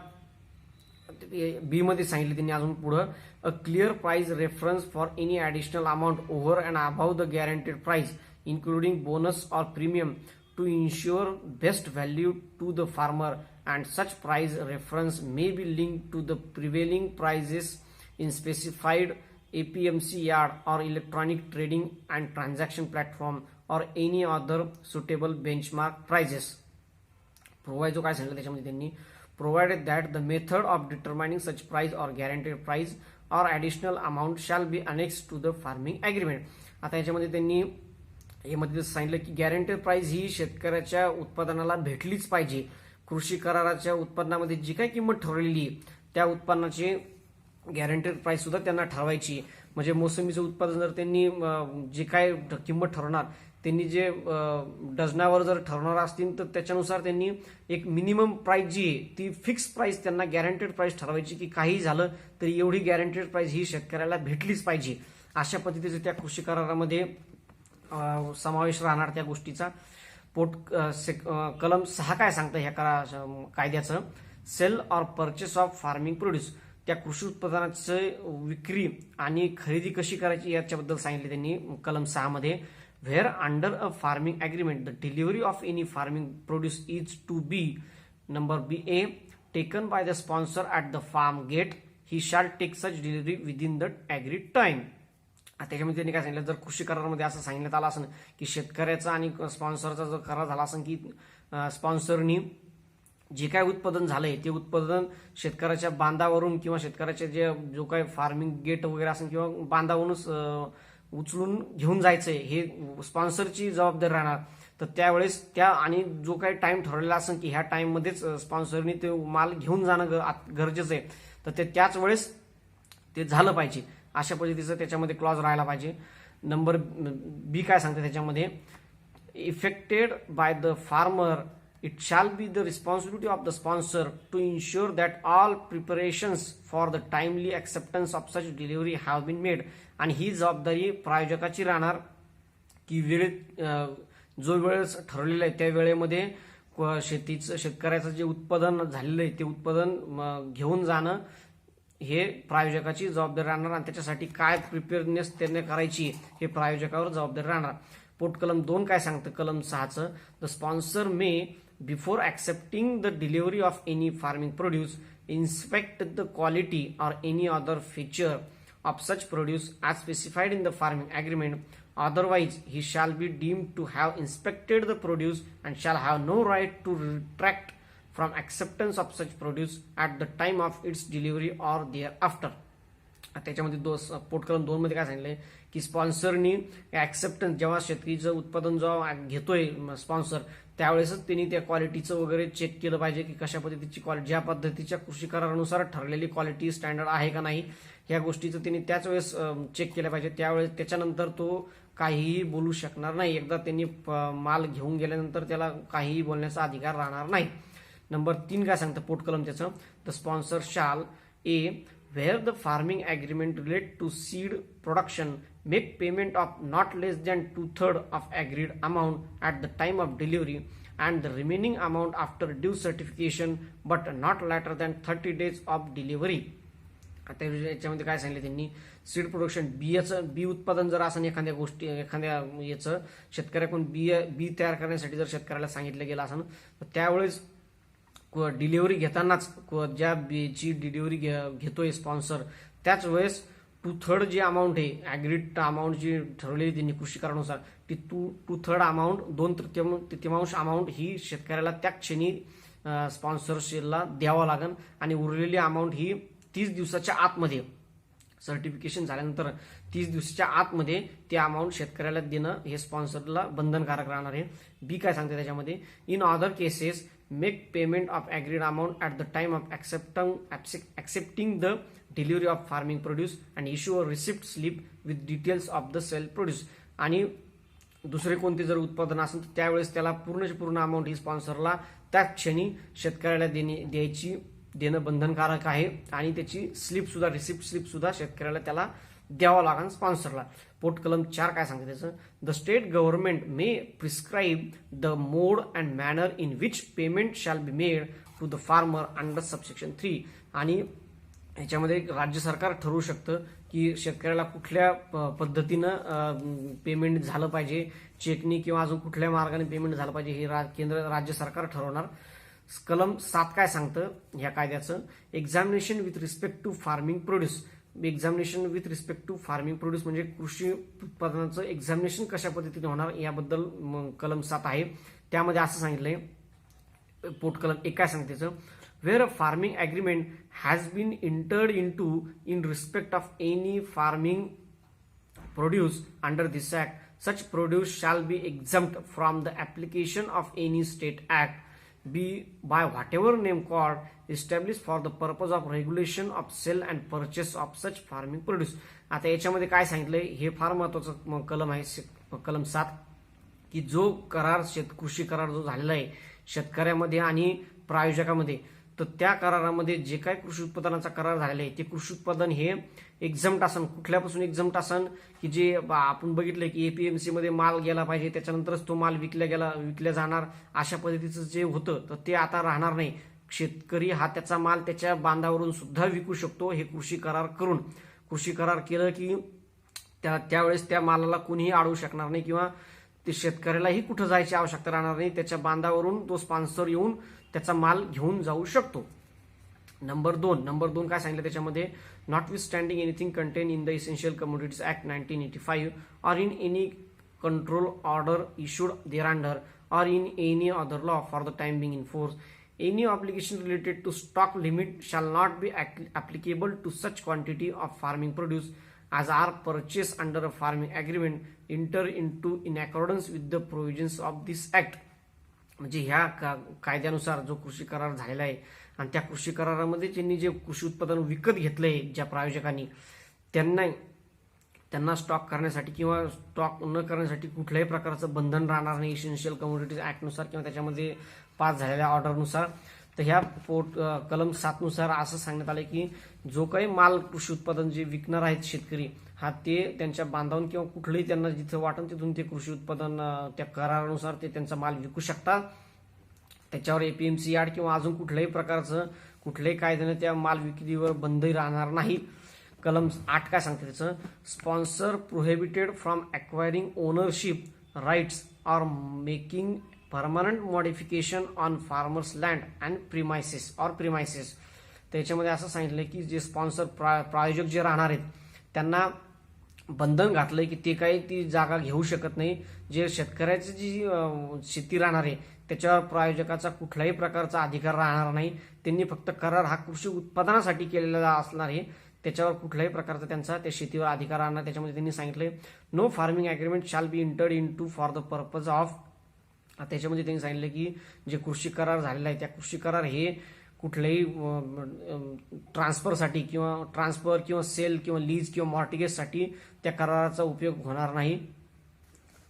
बी मध्ये सांगितलं त्यांनी अजून पुढं, a clear price reference for any additional amount over and above the guaranteed price including bonus or premium to ensure best value to the farmer, and such price reference may be linked to the prevailing prices in specified APMC yard or electronic trading and transaction platform or any other suitable benchmark prices. Provide जो काय सांगितलं त्याच्यामध्ये त्यांनी, provided that the method of determining such price or guaranteed price or additional amount shall be annexed to the farming agreement. आता याच्यामध्ये त्यांनी यामध्ये सांगितलं की गॅरंटेड प्राइस ही शेतकऱ्याच्या उत्पादनाला भेटलीच पाहिजे. कृषी कराराच्या उत्पन्नामध्ये जी काही किंमत ठरवलेली त्या उत्पन्नाची गॅरंटेड प्राइस सुद्धा त्यांना ठरवायची. म्हणजे मोसंबीचं उत्पादन जर त्यांनी जे काय किंमत ठरवणार, त्यांनी जे डझनावर जर ठरवणार असतील तर त्याच्यानुसार त्यांनी एक मिनिमम प्राइस जी आहे ती फिक्स प्राइस त्यांना गॅरंटेड प्राइस ठरवायची, की काही झालं तरी एवढी गॅरंटेड प्राइस ही शेतकऱ्याला भेटलीच पाहिजे. अशा पद्धतीचे त्या कृषी करारामध्ये समावेश राहणार त्या गोष्टीचा. कलम 6 काय सांगतं ह्या कायद्याचं, sale or purchase of farming produce. त्या कृषी उत्पादनाचं विक्री आणि खरेदी कशी करायची याच्याबद्दल सांगितले त्यांनी कलम 6 मध्ये. Where under a farming agreement the delivery of any farming produce is to be number B A taken by the sponsor at the farm gate, he shall take such delivery within the agreed time. त्याच्यामध्ये त्यांनी काय सांगितलं, जर कृषी करारामध्ये असं सांगण्यात आलं असेल की शेतकऱ्याचा आणि स्पॉन्सरचा जर करार झाला असेल की स्पॉन्सरनी जे काय उत्पादन झालंय ते उत्पादन शेतकऱ्याच्या बांधावरून किंवा शेतकऱ्याच्या जो काय फार्मिंग गेट वगैरे असेल किंवा बांधावरूनच उचलून घेऊन जायचंय हे स्पॉन्सरची जबाबदारी राहणार. तर त्यावेळेस त्या आणि जो काही टाइम ठरवलेला असेल की ह्या टाइम मध्येच स्पॉन्सरनी ते माल घेऊन जाणं गरजेचं आहे, तर ते त्याच वेळेस ते झालं पाहिजे. अशा पद्धतीचं त्याच्यामध्ये क्लॉज राहायला पाहिजे. नंबर बी काय सांगते त्याच्यामध्ये, effected by the farmer it shall be the responsibility of the sponsor to ensure that all preparations for the timely acceptance of such delivery have been made. आणि ही जबाबदारी प्रायोजकाची राहणार की वेळेत जो वेळ ठरवलेला आहे त्या वेळेमध्ये शेतकऱ्याचं जे उत्पादन झालेलं आहे ते उत्पादन घेऊन जाणं हे प्रायोजकाची जबाबदारी राहणार आणि त्याच्यासाठी काय प्रिपेअरनेस त्यांनी करायची हे प्रायोजकावर जबाबदारी राहणार. पोट कलम 2 काय सांगतं कलम 6चं, the sponsor may before accepting the delivery of any farming produce inspect the quality or any other feature of such produce as specified in the farming agreement. Otherwise, he shall be deemed to have inspected the produce and shall have no right to retract from acceptance of such produce at the time of its delivery or thereafter. त्याच्यामध्ये पोटकलम 2 मध्ये काय सांगितलंय की स्पॉन्सरनी acceptance जेव्हा शेतकरीचं उत्पादन जेव्हा घेतोय sponsor त्यावेळेसच त्यांनी त्या क्वालिटीचं वगैरे चेक केलं पाहिजे की कशा पद्धतीची क्वालिटी, ज्या पद्धतीच्या कृषी करारानुसार ठरलेली क्वालिटी स्टँडर्ड आहे का नाही ह्या गोष्टीचं त्यांनी त्याच वेळेस चेक केलं पाहिजे. त्यावेळेस त्याच्यानंतर तो काहीही बोलू शकणार नाही. एकदा त्यांनी माल घेऊन गेल्यानंतर त्याला काहीही बोलण्याचा अधिकार राहणार नाही. नंबर 3 काय सांगतं पोटकलम त्याचं, द स्पॉन्सर शाल ए where the farming agreement relate to seed production make payment of not less than 2/3 of agreed amount at the time of delivery and the remaining amount after due certification but not later than 30 days of delivery. आता याच्यामध्ये काय सांगितलं त्यांनी, seed production बी उत्पादन जर असं एखाद्या याचं शेतकऱ्याकडून बी तयार करण्यासाठी जर शेतकऱ्याला सांगितलं गेलं असं तर त्यावेळेस डिलिव्हरी घेतानाच ज्या बीची डिलिव्हरी घेतोय स्पॉन्सर त्याच वेळेस 2/3 जी अमाऊंट आहे ॲग्रीड अमाऊंट जी ठरवलेली त्यांनी कृषी करारानुसार ती 2/3 अमाऊंट 2/3 अमाऊंट ही शेतकऱ्याला त्या क्षणी स्पॉन्सरशिपला द्यावं लागेल आणि उरलेली अमाऊंट ही 30 दिवसाच्या आतमध्ये सर्टिफिकेशन झाल्यानंतर 30 दिवसाच्या आतमध्ये ते अमाऊंट शेतकऱ्याला देणं हे स्पॉन्सरला बंधनकारक राहणार आहे. बी काय सांगते त्याच्यामध्ये, in other cases make payment of agreed amount at the time of accepting the delivery of farming produce and issue a receipt slip with details of the sale produce. आणि दुसरे कोणते जर उत्पादन असेल तर त्यावेळेस त्याला पूर्ण अमाऊंट ही स्पॉन्सरला त्या क्षणी शेतकऱ्याला देणं बंधनकारक आहे आणि त्याची रिसिप्ट स्लिप सुद्धा शेतकऱ्याला त्याला द्यावं लागेल स्पॉन्सरला. पोट कलम 4 काय सांगते त्याचं, the state government may prescribe the mode and manner in which payment shall be made to the farmer under subsection 3. आणि याच्यामध्ये राज्य सरकार ठरवू शकतं की शेतकऱ्याला कुठल्या पद्धतीनं पेमेंट झालं पाहिजे, चेकनी किंवा अजून कुठल्या मार्गाने पेमेंट झालं पाहिजे हे राज्य सरकार ठरवणार. कलम 7 काय सांगतं ह्या कायद्याचं, examination with respect to farming produce. Examination with respect to farming produce म्हणजे कृषी उत्पादनाचं एक्झामिनेशन कशा पद्धतीने होणार याबद्दल कलम 7 आहे. त्यामध्ये असं सांगितलंय, पोट कलम 1 काय सांगते त्याचं, where a farming agreement has been entered into in respect of any farming produce under this act, such produce shall be exempt from the application of any state act, be by whatever name called established for the purpose of regulation of sale and purchase of such farming produce. आता याच्यामध्ये काय सांगितलंय हे फार महत्वाचं कलम आहे कलम 7, की जो करार कृषी करार जो झालेला आहे शेतकऱ्यामध्ये आणि प्रायोजकामध्ये, तर त्या करारामध्ये जे काय कृषी उत्पादनाचा करार झालेला आहे ते कृषी उत्पादन हे एक्झम्प्ट असन. कुठल्यापासून एक्झम्प्ट असन, की जे आपण बघितलंय की एपीएमसी मध्ये माल गेला पाहिजे त्याच्यानंतरच तो माल विकल्या जाणार अशा पद्धतीचं जे होतं तर ते आता राहणार नाही. शेतकरी हा त्याचा माल त्याच्या बांधावरून सुद्धा विकू शकतो हे कृषी करार करून. कृषी करार केलं की त्यावेळेस त्या मालाला कोणीही अडवू शकणार नाही किंवा ते शेतकऱ्यालाही कुठं जायची आवश्यकता राहणार नाही. त्याच्या बांधावरून तो स्पॉन्सर येऊन त्याचा माल घेऊन जाऊ शकतो. नंबर 2 काय सांगितलं त्याच्यामध्ये, not with standing anything contain in the essential commodities act 1985 or in any control order issued thereunder or in any other law for the time being in force, any obligation related to stock limit shall not be applicable to such quantity of farming produce as are purchased under a farming agreement entered into in accordance with the provisions of this act. म्हणजे ह्या कायद्यानुसार जो कृषी करार झालेला आहे आणि त्या कृषी करारामध्ये ज्यांनी जे कृषी उत्पादन विकत घेतलंय ज्या प्रायोजकांनी, त्यांना स्टॉक करण्यासाठी किंवा स्टॉक न करण्यासाठी कुठल्याही प्रकारचं बंधन राहणार नाही इसेन्शियल कमोडिटीज ऍक्टनुसार किंवा त्याच्यामध्ये पास झालेल्या ऑर्डरनुसार. तर ह्या कलम 7 नुसार असं सांगण्यात आलं की जो काही माल कृषी उत्पादन जे विकणार आहेत शेतकरी हा ते त्यांच्या बांधावून किंवा कुठलंही त्यांना जिथं वाटेल तिथून ते कृषी उत्पादन त्या करारानुसार ते त्यांचा माल विकू शकतात. त्याच्यावर एपीएमसी यार्ड किंवा अजून कुठल्याही प्रकारचं कुठल्याही कायद्याने त्या माल विक्रीवर बंदी राहणार नाही. कलम 8 काय सांगते त्याचं, sponsor prohibited from acquiring ownership rights or making permanent modification on farmers land and premises. त्याच्यामध्ये असं सांगितलं की जे स्पॉन्सर प्रायोजक जे राहणार आहेत त्यांना बंधन घातलंय की ते काही ती जागा घेऊ शकत नाही. जे शेतकऱ्याची जी शेती राहणार आहे त्याच्यावर प्रायोजकाचा कुठल्याही प्रकारचा अधिकार राहणार नाही. त्यांनी फक्त करार हा कृषी उत्पादनासाठी केलेला असणार आहे, त्याच्यावर कुठल्याही प्रकारचा त्यांचा त्या शेतीवर अधिकार राहणार. त्याच्यामध्ये त्यांनी सांगितलंय no farming agreement shall be entered in to for the purpose of. त्याच्यामध्ये त्यांनी सांगितलं की जे कृषी करार झालेला आहे त्या कृषी करार हे कुठल्याही ट्रान्सफरसाठी किंवा सेल किंवा लीज किंवा मॉर्टिगेजसाठी त्या कराराचा उपयोग होणार नाही.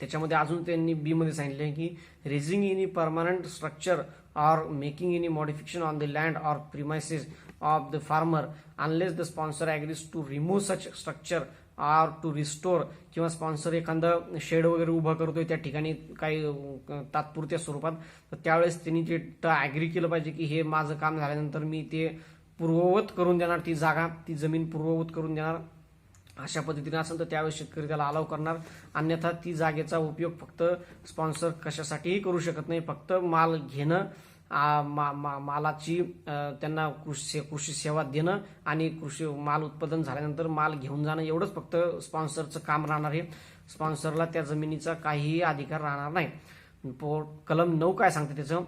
त्याच्यामध्ये अजून त्यांनी बी मध्ये सांगितले की raising any permanent structure or making any modification on the land or premises of the farmer unless the sponsor agrees to remove such structure or to restore, किंवा स्पॉन्सर एखादं शेड वगैरे उभं करतोय त्या ठिकाणी काही तात्पुरत्या स्वरूपात, तर त्यावेळेस त्यांनी ते ॲग्री केलं पाहिजे की हे माझं काम झाल्यानंतर मी ते पूर्ववत करून देणार, ती जागा ती जमीन पूर्ववत करून देणार. अशा पद्धतीने असेल तर त्यावेळेस शेतकरी त्याला अलाव करणार. अन्यथा ती जागेचा उपयोग फक्त स्पॉन्सर कशासाठीही करू शकत नाही. फक्त माल घेणं, मालाची त्यांना कृषी सेवा देणं आणि कृषी माल उत्पादन झाल्यानंतर माल घेऊन जाणं एवढंच फक्त स्पॉन्सरचं काम राहणार आहे. स्पॉन्सरला त्या जमिनीचा काहीही अधिकार राहणार नाही. कलम 9 काय सांगते त्याचं,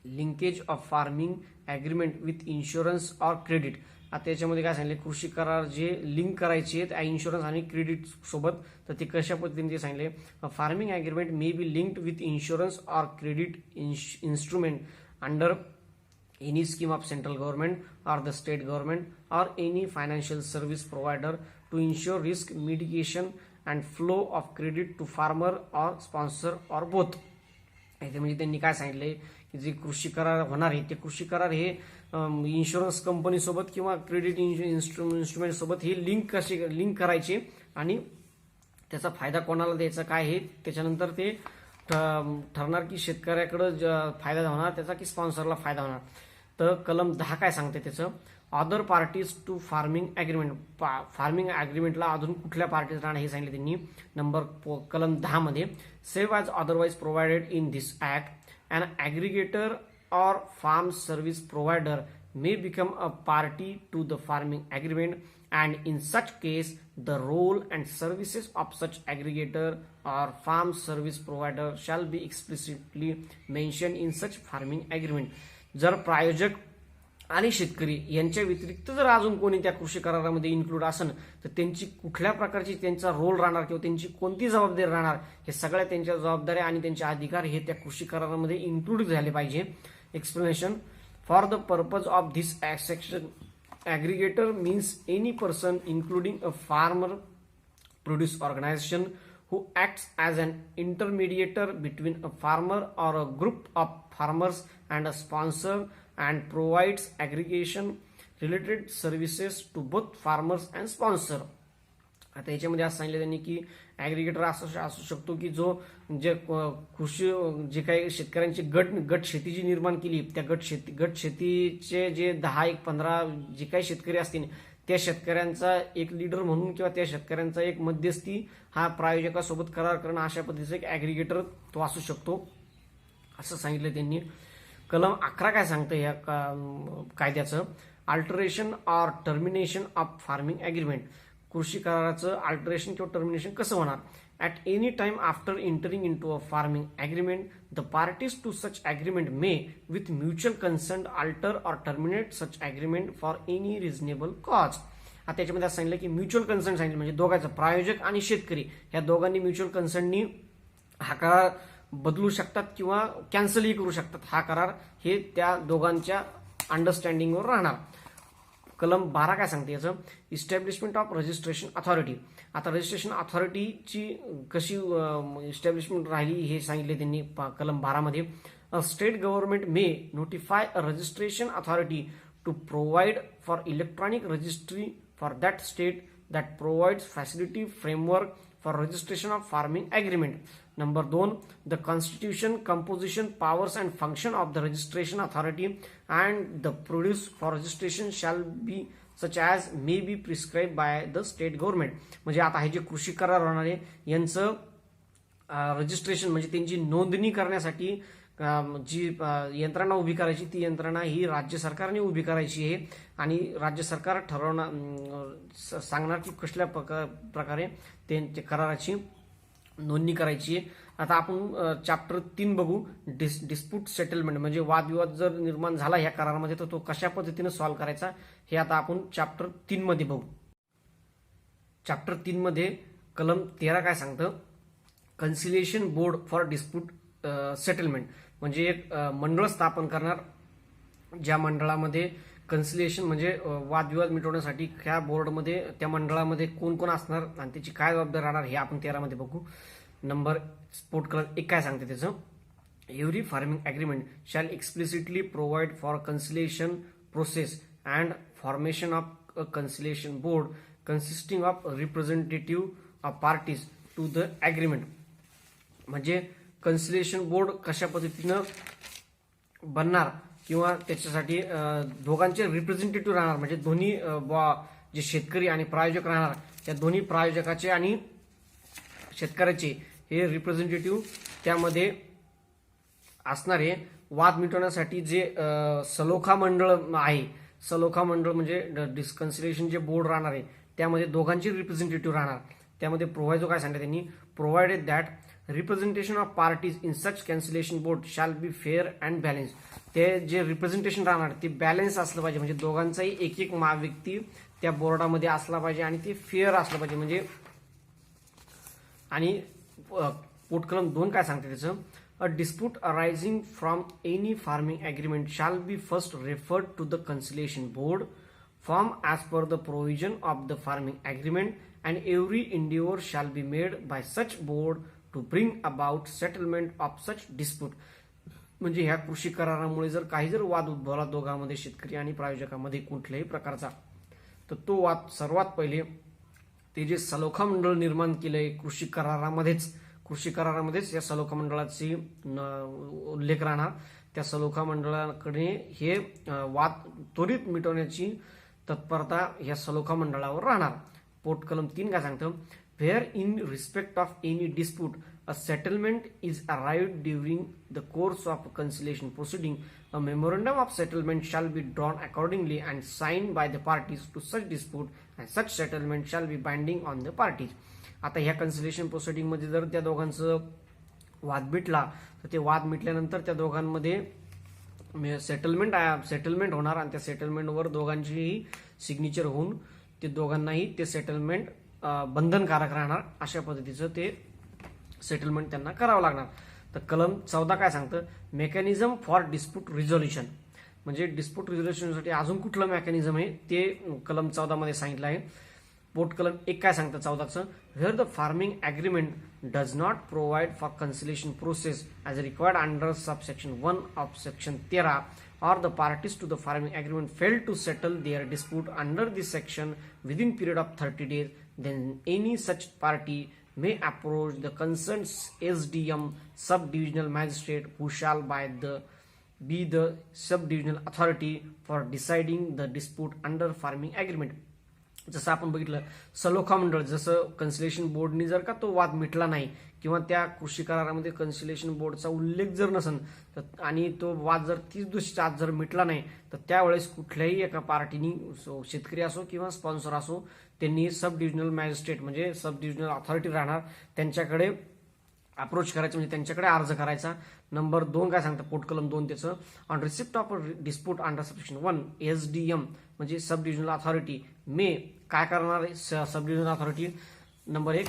linkage of farming agreement with insurance or credit. आता याच्यामध्ये काय सांगितले, कृषी करार जे लिंक करायचे आहेत इन्शुरन्स आणि क्रेडिट सोबत, तर ते कशा पद्धतीने ते सांगितले, farming agreement may be linked with insurance or credit instrument under any scheme of central government or the state government or any financial service provider to ensure risk mitigation and flow of credit to farmer or sponsor or both. इथे म्हणजे त्यांनी काय सांगितले की जे कृषी करार होणार आहे ते कृषी करार हे इन्शुरन्स कंपनी सोबत किंवा क्रेडिट इन्स्ट्रुमेंट सोबत हे लिंक करायचे आणि त्याचा फायदा कोणाला द्यायचा काय हे त्याच्यानंतर ते ठरणार की शेतकऱ्याकडे फायदा होणार त्याचा की स्पॉन्सरला फायदा होणार. तर कलम 10 काय सांगते त्याचं, other parties to farming agreement, farming ॲग्रीमेंटला अजून कुठल्या पार्टीज राहणार हे सांगितले त्यांनी कलम 10 मध्ये, save as otherwise provided in this act an aggregator or farm service provider may become a party to the farming agreement, and in such case the role and services of such aggregator or farm service provider shall be explicitly mentioned in such farming agreement. जर प्रायोजक आणि शेतकरी यांच्या व्यतिरिक्त जर अजून कोणी त्या कृषी करारामध्ये इन्क्लूड असेल तर त्यांची कुठल्या प्रकारची त्यांचा रोल राहणार किंवा त्यांची कोणती जबाबदारी राहणार हे सगळ्या त्यांच्या जबाबदाऱ्या आणि त्यांचे अधिकार हे त्या कृषी करारामध्ये इन्क्लूड झाले पाहिजे. Explanation, for the purpose of this section, aggregator means any person including a farmer produce organization who acts as an intermediator between a farmer or a group of farmers and a sponsor and provides aggregation related services to both farmers and sponsor. आता याच्यामध्ये असं सांगितलं त्यांनी की aggregator असू शकतो की जो जे कृषी जे काही शेतकऱ्यांची गट शेती जी निर्माण केली त्या गट शेतीचे जे 10-15 जे काही शेतकरी असतील त्या शेतकऱ्यांचा एक लीडर म्हणून किंवा त्या शेतकऱ्यांचा एक मध्यस्थी हा प्रायोजकासोबत करार करणं अशा पद्धतीचा एक ॲग्रिगेटर तो असू शकतो असं सांगितलं त्यांनी. कलम 11 काय सांगतं या कायद्याचं, alteration or termination of farming agreement, कृषी कराराचं अल्टरेशन किंवा टर्मिनेशन कसं होणार. At any time after entering in to a farming agreement the parties to such agreement may with mutual consent alter or terminate such agreement for any reasonable cause. आता त्याच्यामध्ये असं सांगितलं की म्युच्युअल कन्सेंट सांगितलं म्हणजे दोघांचं प्रायोजक आणि शेतकरी ह्या दोघांनी म्युच्युअल कन्सेंटनी हा करार बदलू शकतात किंवा कॅन्सलही करू शकतात. हा करार हे त्या दोघांच्या अंडरस्टँडिंगवर राहणार. कलम 12 काय सांगते याचं, इस्टॅब्लिशमेंट ऑफ रजिस्ट्रेशन अथॉरिटी. आता रजिस्ट्रेशन अथॉरिटीची कशी इस्टॅब्लिशमेंट राहिली हे सांगितले त्यांनी कलम 12 मध्ये. State government may notify a registration authority to provide for electronic registry for that state that provides facility framework for registration of farming agreement. Number 2, the constitution, composition, powers and function of the registration authority and the produce for registration shall be such as may be prescribed by the state government. म्हणजे आता हे जे कृषी करार होणार आहे यांचं registration म्हणजे त्यांची नोंदणी करण्यासाठी जी यंत्रणा उभी करायची ती यंत्रणा ही राज्य सरकारने उभी करायची आहे आणि राज्य सरकार ठरवणार सांगणार की कसल्या प्रकारे ते कराराची नोंदणी करायची आहे. आता आपण चॅप्टर 3 बघू, डिस्प्यूट सेटलमेंट म्हणजे वादविवाद जर निर्माण झाला ह्या करारामध्ये तर तो कशा पद्धतीने सॉल्व्ह करायचा हे आता आपण चॅप्टर 3 मध्ये बघू. चॅप्टर 3 मध्ये कलम 13 काय सांगतं, कन्सिलिएशन बोर्ड फॉर डिस्प्यूट सेटलमेंट म्हणजे एक मंडळ स्थापन करणार ज्या मंडळामध्ये कन्सिलिएशन म्हणजे वादविवाद मिटवण्यासाठी ह्या बोर्डमध्ये त्या मंडळामध्ये कोण कोण असणार आणि त्याची काय जबाबदारी राहणार हे आपण 13 मध्ये बघू. नंबर स्पोर्ट कलम 1 काय सांगते त्याचं, every farming agreement shall explicitly provide for conciliation process and formation of a conciliation board consisting of representative of parties to the agreement. म्हणजे कन्सिलिएशन बोर्ड कशा पद्धतीनं बनणार किंवा त्याच्यासाठी दोघांचे रिप्रेझेंटेटिव्ह राहणार म्हणजे दोन्ही जे शेतकरी आणि प्रायोजक राहणार त्या दोन्ही प्रायोजकाचे आणि शेतकऱ्याचे हे रिप्रेझेंटेटिव्ह त्यामध्ये असणारे वाद मिटवण्यासाठी जे सलोखा मंडळ आहे. सलोखा मंडळ म्हणजे डिस्कन्सिलिएशन जे बोर्ड राहणार आहे त्यामध्ये दोघांचे रिप्रेझेंटेटिव्ह राहणार. त्यामध्ये प्रोव्हायजो काय सांगितलं त्यांनी, provided that representation of parties in such cancellation board shall be fair and balance. ते जे रिप्रेझेंटेशन राहणार ते बॅलन्स असलं पाहिजे, म्हणजे दोघांचाही एक एक व्यक्ती त्या बोर्डामध्ये असला पाहिजे आणि ते फेअर असलं पाहिजे. म्हणजे आणि पोटकलम 2 काय सांगते त्याचं, a dispute arising from any farming agreement shall be first referred to the conciliation board form as per the provision of the farming agreement and every endeavor shall be made by such board to bring about settlement of such dispute. म्हणजे ह्या कृषी करारामुळे जर काही जर वाद उद्भवला दोघांमध्ये, शेतकरी आणि प्रायोजकामध्ये कुठल्याही प्रकारचा, तर तो वाद सर्वात पहिले ते जे सलोखा मंडळ निर्माण केलंय कृषी करारामध्येच या सलोखा मंडळाची उल्लेख राहणार. त्या सलोखा मंडळाकडे हे वाद त्वरित मिटवण्याची तत्परता या सलोखा मंडळावर राहणार. पोटकलम 3 काय सांगतं, where in respect of any dispute a settlement is arrived during the course of conciliation proceeding, a memorandum of settlement shall be drawn accordingly and signed by the parties to such dispute and such settlement shall be binding on the parties. आता ह्या कन्सिलेशन proceeding मध्ये जर त्या दोघांचं वाद मिटला, तर ते वाद मिटल्यानंतर त्या दोघांमध्ये सेटलमेंट होणार आणि त्या सेटलमेंटवर दोघांचीही सिग्नेचर होऊन ते दोघांनाही ते सेटलमेंट बंधनकारक राहणार. अशा पद्धतीचं ते सेटलमेंट त्यांना करावं लागणार. तर कलम 14 काय सांगतं, मेकॅनिझम फॉर डिस्प्यूट रिझोल्युशन. म्हणजे डिस्प्यूट रिझोल्युशनसाठी अजून कुठलं मेकॅनिझम आहे ते कलम 14 मध्ये सांगितलं आहे. पोटकलम 1 काय सांगतं 14चं, where the farming agreement does not provide for conciliation process as required under subsection 1 of section 13 or the parties to the farming agreement fail to settle their dispute under this section within period of 30 days, then any such party may approach the concerned SDM subdivisional magistrate who shall be the subdivisional authority for deciding the dispute under farming agreement. जसं आपण बघितलं सलोखा मंडळ, जसं कन्सिलेशन बोर्डनी जर का तो वाद मिटला नाही किंवा त्या कृषी करारामध्ये कन्सिलेशन बोर्डचा उल्लेख जर नसेल आणि तो वाद जर 30 दिवसाच्या आत जर मिटला नाही, तर त्यावेळेस कुठल्याही एका पार्टीनी, शेतकरी असो किंवा स्पॉन्सर असो, त्यांनी सब डिव्हिजनल मॅजिस्ट्रेट म्हणजे सब डिव्हिजनल अथॉरिटी राहणार त्यांच्याकडे अप्रोच करायचं, म्हणजे त्यांच्याकडे अर्ज करायचा. नंबर 2 काय सांगतं पोटकलम 2 त्याचं, on receipt of dispute under subsection 1 SDM म्हणजे सब डिव्हिजनल अथॉरिटी मे काय करणार आहे sub divisional authority. Number 1,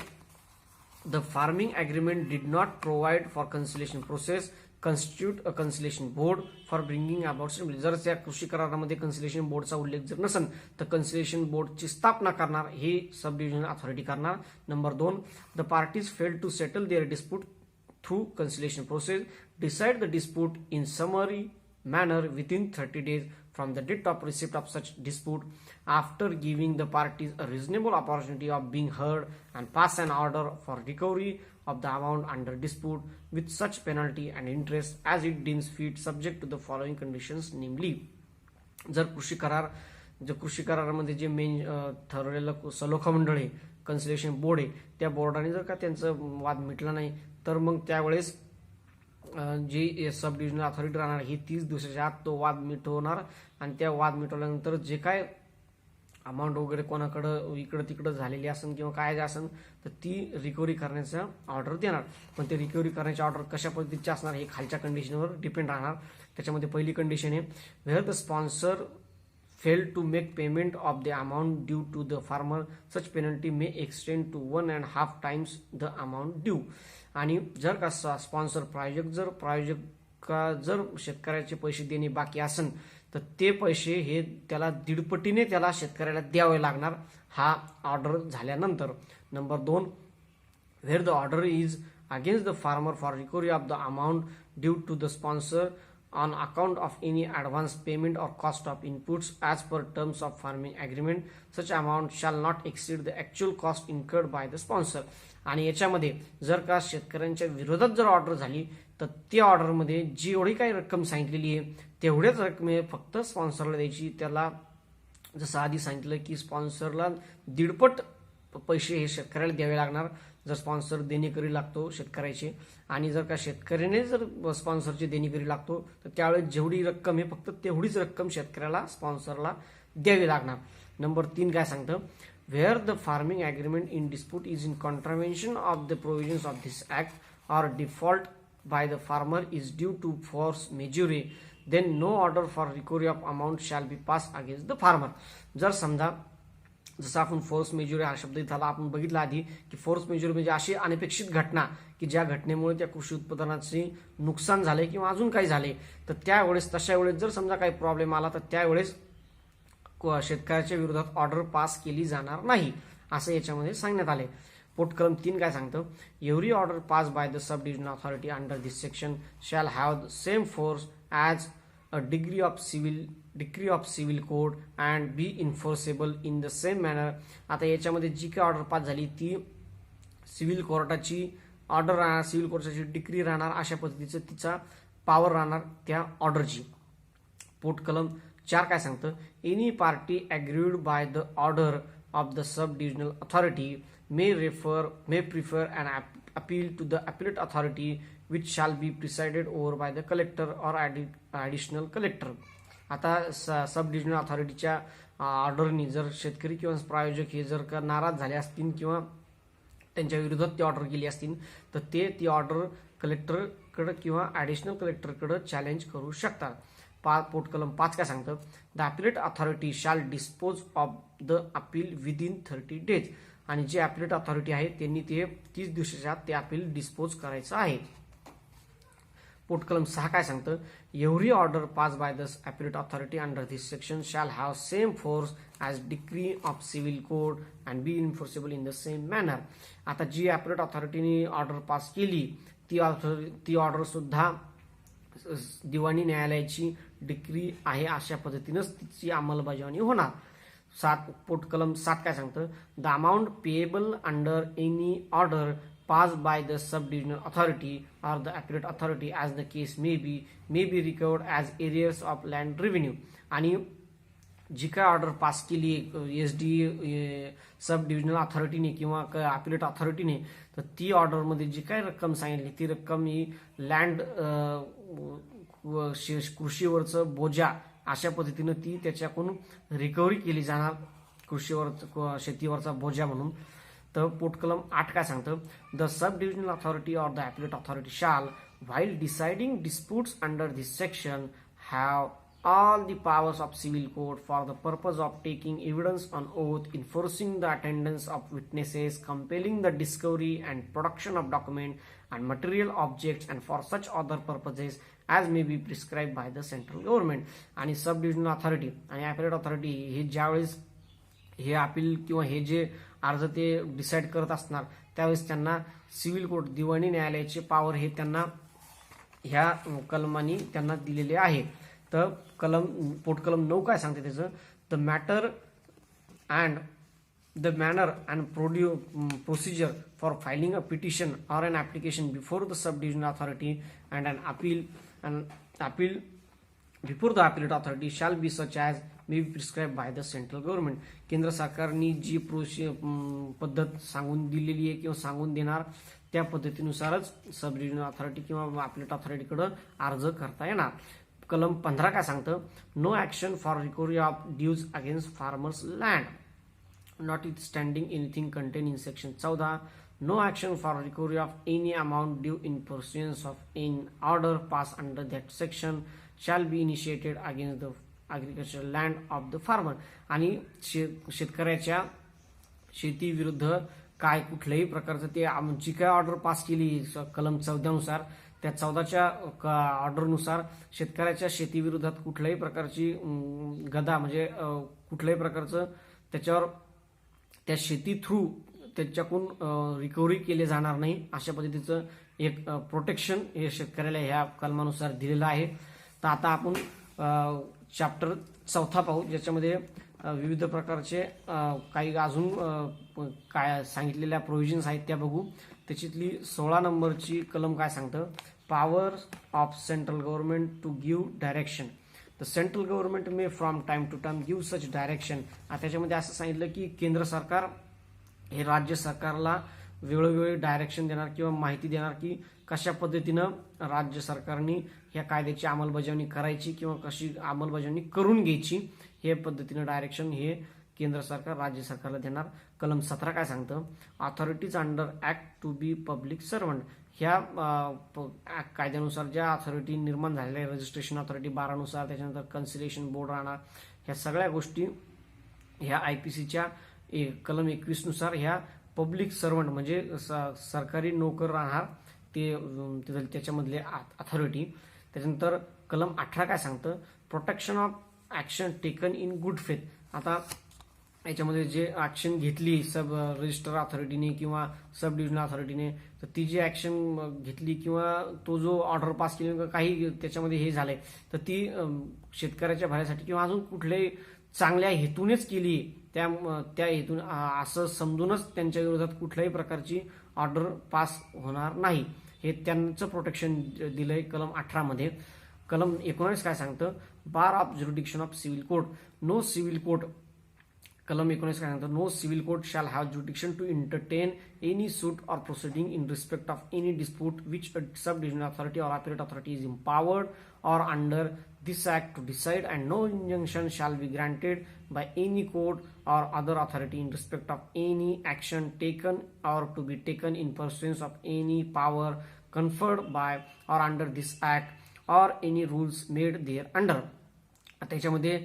the farming agreement did not provide for conciliation process constitute a conciliation board for bringing about. जर त्या कृषी करारामध्ये कन्सिलेशन बोर्डचा उल्लेख जर नसेल तर कन्सिलेशन बोर्डची स्थापना करणार हे सब डिव्हिजनल अथॉरिटी करणार. Number 2, the parties fail to settle their dispute through conciliation process decide the dispute in summary manner within 30 days from the date of receipt of such dispute, after giving the parties a reasonable opportunity of being heard, and pass an order for recovery of the amount under dispute with such penalty and interest as it deems fit, subject to the following conditions, namely. जर कृषी करारामध्ये जे main ठरवलेलं सलोखा मंडळ आहे, कन्सिलेशन board आहे, त्या बोर्डाने जर का त्यांचं वाद मिटला नाही, तर मग त्यावेळेस जी सब डिव्हिजनल अथॉरिटी राहणार ही 30 दिवसाच्या आत तो वाद मिटवणार आणि त्या वाद मिटवल्यानंतर जे काय अमाऊंट वगैरे कोणाकडं इकडं तिकडं झालेली असेल किंवा काय असेल तर ती रिकव्हरी करण्याचा ऑर्डर देणार. पण ते रिकव्हरी करण्याची ऑर्डर कशा पद्धतीची असणार हे खालच्या कंडिशनवर डिपेंड राहणार. त्याच्यामध्ये पहिली कंडिशन आहे, where the sponsor fail to make payment of the amount due to the farmer, such penalty may extend to 1.5 times the amount due. आणि जर का स्पॉन्सर प्रायोजक जर शेतकऱ्याचे पैसे देणे बाकी असेल तर ते पैसे हे त्याला 1.5 पटीने त्याला शेतकऱ्याला द्यावे लागणार हा ऑर्डर झाल्यानंतर. Number 2, where the order is against the farmer for recovery of the amount due to the sponsor on account of any advance payment or cost of inputs as per terms of farming agreement, such amount shall not exceed the actual cost incurred by the sponsor. आणि याच्यामध्ये जर का शेतकऱ्यांच्या विरोधात जर order झाली तर त्या ऑर्डरमध्ये जेवढी काही रक्कम सांगितलेली आहे तेवढ्याच रक्कमे फक्त स्पॉन्सरला द्यायची. त्याला जसं आधी सांगितलं की स्पॉन्सरला 1.5 पट पैसे हे शेतकऱ्याला द्यावे लागणार जर स्पॉन्सर देणेकरी लागतो शेतकऱ्याचे. आणि जर का शेतकऱ्याने जर स्पॉन्सरची देणेकरी लागतो तर त्यावेळेस जेवढी रक्कम आहे फक्त तेवढीच रक्कम शेतकऱ्याला स्पॉन्सरला द्यावी लागणार. नंबर 3 काय सांगतं, where the farming agreement in dispute is in contravention of the provisions of this act or default by the farmer is due to force majeure, then no order for recovery of amount shall be passed against the farmer. जर समजा जसं आपण force मेज्युअर हा शब्द इथला आपण बघितला आधी की फोर्स मेज्युअर म्हणजे अशी अनपेक्षित घटना की ज्या घटनेमुळे त्या कृषी उत्पादनाचे नुकसान झाले किंवा अजून काही झाले, तर त्यावेळेस तशा वेळेस जर समजा काही प्रॉब्लेम आला तर त्यावेळेस शेतकऱ्याच्या विरोधात ऑर्डर पास केली जाणार नाही असं याच्यामध्ये सांगण्यात आले. पोट कलम 3 काय सांगतं, every order pass by the sub divisional authority under this section shall have the same force as a degree of civil code and be enforceable in the same manner. आता याच्यामध्ये जी काही ऑर्डर पास झाली ती civil कोर्टाची order राहणार, civil कोर्टाची degree राहणार, अशा पद्धतीचं तिचा पॉवर राहणार त्या ऑर्डरची. पोट कलम 4 काय सांगतं, any party agreed by the order of the sub divisional authority may prefer an appeal to the appellate authority which shall be presided over by the collector or additional collector. आता सब divisional अथॉरिटीच्या ऑर्डरनी जर शेतकरी किंवा प्रायोजक हे जर का नाराज झाले असतील किंवा त्यांच्या विरोधात ती ऑर्डर केली असतील तर ते ती ऑर्डर कलेक्टरकडे किंवा ॲडिशनल कलेक्टरकडे चॅलेंज करू शकतात. पोट कलम 5 काय सांगतं, द अपीलेट अथॉरिटी शाल dispose of the appeal within 30 days. आणि जे अपीलेट अथॉरिटी आहे त्यांनी ते 30 दिवसाच्या आत ते अपील डिस्पोज करायचं आहे. पोट कलम 6 काय सांगतं, every order pass by the appellate authority under this section shall have same force as degree of civil code and be enforceable in the same manner. आता जी अपीलेट अथॉरिटीने ऑर्डर पास केली ती ऑर्डर सुद्धा दिवाणी न्यायालयाची डिग्री आहे अशा पद्धतीनंच तिची अंमलबजावणी होणार. पोट कलम 7 काय सांगतं, the amount payable under any order pass by the sub divisional authority or the appellate authority as the case may be recovered as arrears of land revenue. आणि जी काय ऑर्डर पास केली SD सब डिव्हिजनल अथॉरिटीने किंवा appellate अथॉरिटीने, तर ती ऑर्डरमध्ये जी काय रक्कम सांगितली ती रक्कम ही लँड कृषीवरचं बोजा अशा पद्धतीनं ती त्याच्याकडून रिकव्हरी केली जाणार, शेतीवरचा बोजा म्हणून. तर पोट कलम 8 काय सांगतं, the sub divisional authority or the appellate authority shall while deciding disputes under this section have all the powers of civil code for the purpose of taking evidence on oath, enforcing the attendance of witnesses, compelling the discovery and production of document and material objects, and for such other purposes as may be prescribed by the central government. आणि सब divisional authority आणि appellate authority हे ज्यावेळेस हे appeal किंवा हे जे अर्ज ते डिसाईड करत असणार त्यावेळेस त्यांना सिव्हिल कोर्ट दिवाणी न्यायालयाचे पॉवर हे त्यांना ह्या कलमानी त्यांना दिलेले आहे. तर पोट कलम 9 काय सांगते त्याचं, the manner and procedure for filing a petition or an application before the sub divisional authority and an appeal before the appellate authority shall be such as may be prescribe by the central government. केंद्र सरकारने जी पद्धत सांगून दिलेली आहे किंवा सांगून देणार त्या पद्धतीनुसारच सब डिव्हिजनल अथॉरिटी किंवा अपीलेट अथॉरिटीकडे अर्ज करता येणार. कलम 15 काय सांगतं, no action for recovery of dues against farmers land notwithstanding anything contain in section 14. No action for recovery of any amount due in pursuance of an order pass under that section shall be initiated against the agriculture land of the farmer. आणि शेतकऱ्याच्या शेतीविरुद्ध काय कुठल्याही प्रकारचं ते जी काय order pass केली कलम 14 नुसार त्या 14च्या ऑर्डरनुसार शेतकऱ्याच्या शेतीविरोधात कुठल्याही प्रकारची गदा म्हणजे कुठल्याही प्रकारचं त्याच्यावर त्या शेती थ्रू त्याच्याकडून रिकव्हरी केले जाणार नाही अशा पद्धतीचं एक प्रोटेक्शन हे शेतकऱ्याला ह्या कलमानुसार दिलेलं आहे. तर आता आपण चॅप्टर 4 पाहू ज्याच्यामध्ये विविध प्रकारचे काही अजून काय सांगितलेल्या प्रोव्हिजन्स आहेत त्या बघू. त्याच्यातली 16 नंबरची कलम काय सांगतं, power of central government to give direction. The central government may from time to time give such direction. त्याच्यामध्ये असं सांगितलं की केंद्र सरकार हे राज्य सरकारला वेळोवेळी डायरेक्शन देणार किंवा माहिती देणार की कशा पद्धतीनं राज्य सरकारने ह्या कायद्याची अंमलबजावणी करायची किंवा कशी अंमलबजावणी करून घ्यायची हे पद्धतीनं डायरेक्शन हे केंद्र सरकार राज्य सरकारला देणार. कलम 17 काय सांगतं, authorities under act to be public servant. ह्या कायद्यानुसार ज्या अथॉरिटी निर्माण झालेल्या आहे, रजिस्ट्रेशन अथॉरिटी 12 नुसार, त्याच्यानंतर कन्सिलेशन बोर्ड राहणार, ह्या सगळ्या गोष्टी ह्या IPCच्या कलम 21 नुसार ह्या पब्लिक सर्वंट म्हणजे सरकारी नोकर राहणार ते त्याच्यामधले अथॉरिटी. त्याच्यानंतर कलम 18 काय सांगतं, protection of action taken in good faith. आता याच्यामध्ये जे ऍक्शन घेतली सब रजिस्टर अथॉरिटीने किंवा सब डिव्हिजनल अथॉरिटीने, तर ती जी ऍक्शन घेतली किंवा तो जो ऑर्डर पास केली काही त्याच्यामध्ये हे झालंय, तर ती शेतकऱ्याच्या भल्यासाठी किंवा अजून कुठल्याही चांगल्या हेतूनेच केली, त्या हेतून असं समजूनच त्यांच्या विरोधात कुठल्याही प्रकारची ऑर्डर पास होणार नाही, हे त्यांचं प्रोटेक्शन दिलंय कलम 18 मध्ये. कलम 19 काय सांगतं, bar of jurisdiction of civil court. No civil court, कलम 19 काय सांगतं, no civil court shall have jurisdiction to entertain any suit or proceeding in respect of any dispute which a sub divisional authority or appellate authority is empowered or under this act to decide, and no injunction shall be granted by any court or other authority in respect of any action taken or to be taken in pursuance of any power conferred by or under this act or any rules made thereunder. त्याच्यामध्ये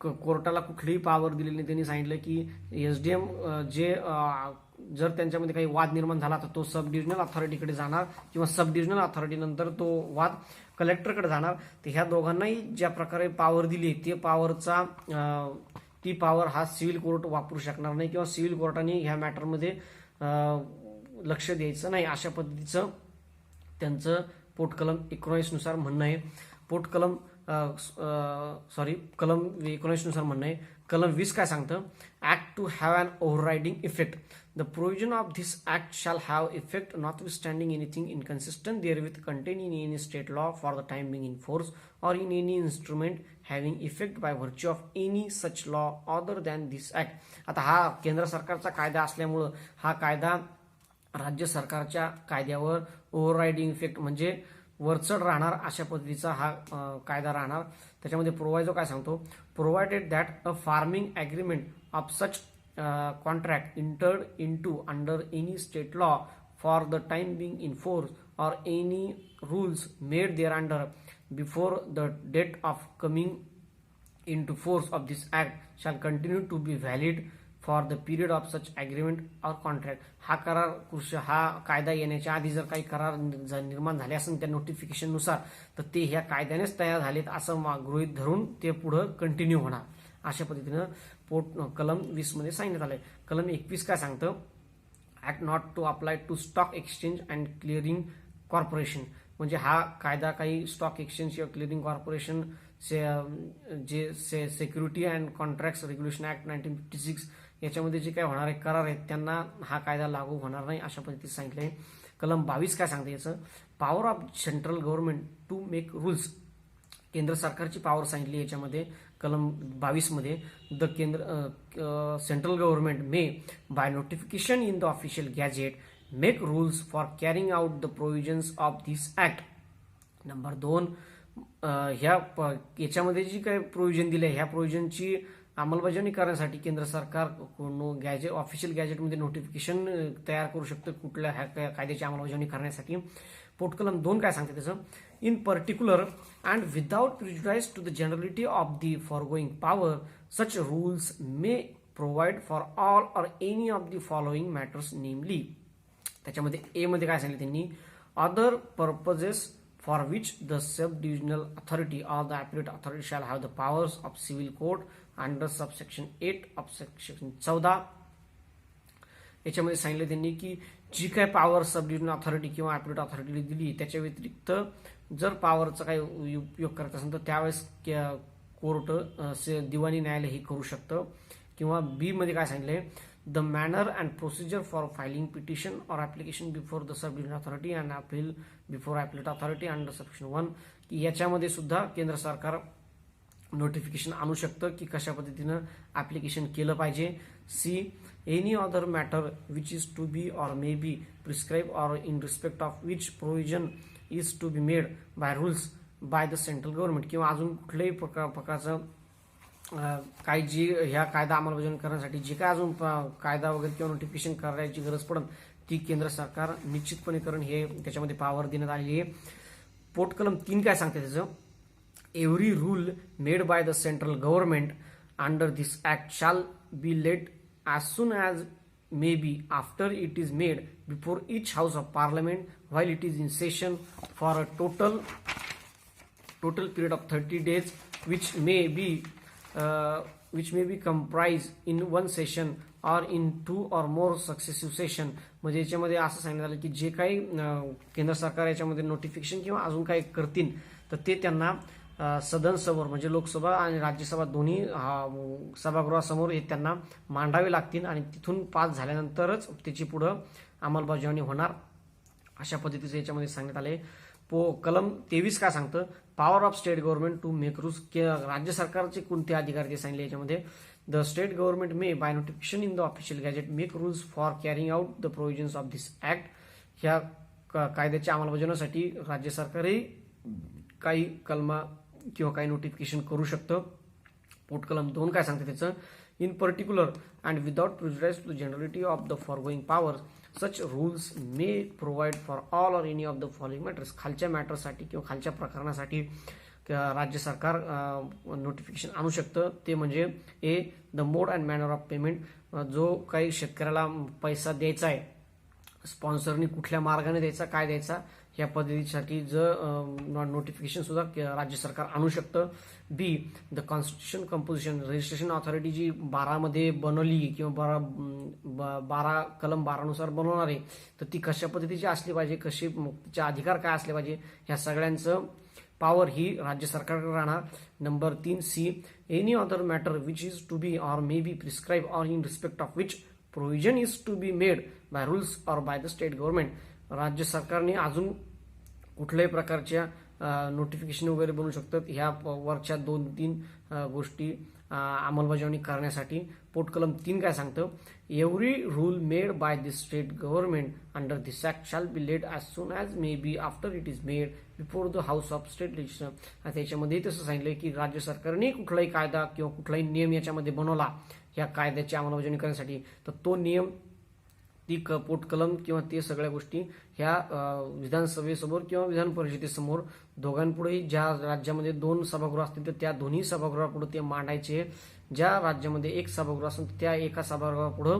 कोर्टाला कुठलीही power दिलेली नाही. त्यांनी सांगितलं की SDM जे जर त्यांच्यामध्ये काही वाद निर्माण झाला तर तो सब डिव्हिजनल अथॉरिटीकडे जाणार किंवा सब डिव्हिजनल अथॉरिटी नंतर तो वाद कलेक्टरकडे जाणार. तर ह्या दोघांनाही ज्या प्रकारे पॉवर दिली ते पॉवरचा ती पॉवर हा सिव्हिल कोर्ट वापरू शकणार नाही किंवा सिव्हिल कोर्टाने ह्या मॅटरमध्ये लक्ष द्यायचं नाही, अशा पद्धतीचं त्यांचं पोटकलम 19 नुसार म्हणणं आहे. पोटकलम कलम 19 नुसार म्हणणं आहे. कलम 20 काय सांगतं, act to have an overriding effect. The provision of this act shall have effect notwithstanding anything inconsistent therewith contain in any state law for the time being in force or in any instrument having effect by virtue of any such law other than this act. आता हा केंद्र सरकारचा कायदा असल्यामुळं हा कायदा राज्य सरकारच्या कायद्यावर ओव्हररायडिंग इफेक्ट म्हणजे वरचढ राहणार, अशा पद्धतीचा हा कायदा राहणार. त्याच्यामध्ये प्रोव्हायझो काय सांगतो, provided that a farming agreement of such contract entered into under any state law for the time being in force or any rules made there under before the date of coming into force of this act shall continue to be valid for the period of such agreement or contract. हा कायदा येण्याच्या आधी जर काही करार निर्माण झाले असेल त्या नोटिफिकेशन नुसार, तर ते ह्या कायद्यानेच तयार झालेत असं गृहीत धरून ते पुढे कंटिन्यू होणार, अशा पद्धतीनं कलम 20 मध्ये सांगण्यात आलंय. कलम 21 काय सांगतं, act not to apply to stock exchange and clearing corporation. म्हणजे हा कायदा काही स्टॉक एक्सचेंज किंवा क्लिअरिंग कॉर्पोरेशन जे security and contract regulation act 1956 याच्यामध्ये जे काही होणारे करार आहेत त्यांना हा कायदा लागू होणार नाही, अशा पद्धतीने सांगितलंय. कलम 22 काय सांगते याचं, power of central government to make rules. केंद्र सरकारची पॉवर सांगितली याच्यामध्ये कलम 22 मध्ये. The central government may by notification in the official gazette make rules for carrying out the provisions of this act. Number 2, याच्यामध्ये जी काही प्रोव्हिजन दिली आहे ह्या प्रोव्हिजनची अंमलबजावणी करण्यासाठी केंद्र सरकार ऑफिशियल गॅजेटमध्ये नोटिफिकेशन तयार करू शकतं कुठल्या कायद्याची अंमलबजावणी करण्यासाठी. पोटकलम 2 काय सांगते त्याचं, in particular and without prejudice to the generality of the foregoing power such rules may provide for all or any of the following matters namely. त्याच्यामध्ये ए मध्ये काय सांगितलं त्यांनी, other purposes for which the sub-divisional authority or the appellate authority shall have the powers of civil court under subsection 8 of section 14. याच्यामध्ये सांगितलं त्यांनी की जी काय पॉवर सब डिव्हिजनल अथॉरिटी किंवा appellate authority दिली त्याच्या व्यतिरिक्त जर पॉवरचा काही उपयोग करत असेल तर त्यावेळेस कोर्ट दिवाणी न्यायालय हे करू शकतं. किंवा बी मध्ये काय सांगितलंय, the manner and procedure for filing petition or application before the sub-divisional authority and appeal before appellate authority under section 1. की याच्यामध्ये सुद्धा केंद्र सरकार नोटिफिकेशन आणू शकतं की कशा पद्धतीनं ऍप्लिकेशन केलं पाहिजे. C, any other matter which is to be or may be prescribe or in respect of which provision is to be made by rules by the central government. किंवा अजून कुठल्याही प्रकारचं काही जी ह्या कायदा अंमलबजावणी करण्यासाठी जे काय अजून कायदा वगैरे किंवा नोटिफिकेशन करायची गरज पडेल ती केंद्र सरकार निश्चितपणे करण हे त्याच्यामध्ये पॉवर देण्यात आलेली आहे. पोटकलम 3 काय सांगते त्याचं, every rule made by the central government under this act shall be laid as soon as may be after it is made before each house of parliament while it is in session for a total period of 30 days which may be comprised in one session or in 2 or more successive session. म्हणजे याच्यामध्ये असं सांगण्यात आलं की जे काही केंद्र सरकार याच्यामध्ये नोटिफिकेशन किंवा अजून काही करतील तर ते त्यांना सदनसमोर म्हणजे लोकसभा आणि राज्यसभा दोन्ही सभागृहासमोर हे त्यांना मांडावे लागतील आणि तिथून पास झाल्यानंतरच त्याची पुढे अंमलबजावणी होणार, अशा पद्धतीचं याच्यामध्ये सांगण्यात आले. कलम 23 काय सांगतं, power of state government to make rules, राज्य सरकारचे कोणते अधिकार ते सांगितले याच्यामध्ये, the state government may by notification in the official gazette make rules for carrying out the provisions of this act. ह्या कायद्याच्या अंमलबजावणीसाठी राज्य सरकारही काही कलमा किंवा काही नोटिफिकेशन करू शकतं. पोटकलम 2 काय सांगते त्याचं, in particular and without prejudice to the generality of the foregoing power such rules may provide for all or any of the following matters. खालच्या मॅटरसाठी किंवा खालच्या प्रकरणासाठी राज्य सरकार नोटिफिकेशन आणू शकतं. ते म्हणजे A, the mode and manner of payment, जो काही शेतकऱ्याला पैसा द्यायचा आहे स्पॉन्सरनी कुठल्या मार्गाने द्यायचा, काय द्यायचा, या पद्धतीसाठी नोटिफिकेशन सुद्धा राज्य सरकार आणू शकतं. B, the constitution composition, registration authority जी 12 मध्ये बनवली किंवा 12 नुसार बनवणार आहे तर ती कशा पद्धतीची असली पाहिजे, कशी तिचे अधिकार काय असले पाहिजे, ह्या सगळ्यांचं पॉवर ही राज्य सरकारकडे राहणार. Number 3 C, any other matter which is to be or may be prescribe or in respect of which provision is to be made by rules or by the state government. राज्य सरकारने अजून कुठल्याही प्रकारच्या notification वगैरे बनवू शकतात ह्या वरच्या 2-3 गोष्टी अंमलबजावणी करण्यासाठी. पोटकलम 3 काय सांगतं, every rule made by the state government under this act shall be laid as soon as may be after it is made before the house of state legislation. त्याच्यामध्ये तसं सांगितलंय की राज्य सरकारने कुठलाही कायदा किंवा कुठलाही नियम याच्यामध्ये बनवला या कायद्याची अंमलबजावणी करण्यासाठी तर तो नियम ती पोटकलम किंवा ते सगळ्या गोष्टी ह्या विधानसभेसमोर किंवा विधान परिषदेसमोर दोघांपुढेही ज्या राज्यामध्ये 2 सभागृह असतील तर त्या दोन्ही सभागृहापुढे ते मांडायचे. ज्या राज्यामध्ये 1 सभागृह असेल त्या एका सभागृहापुढे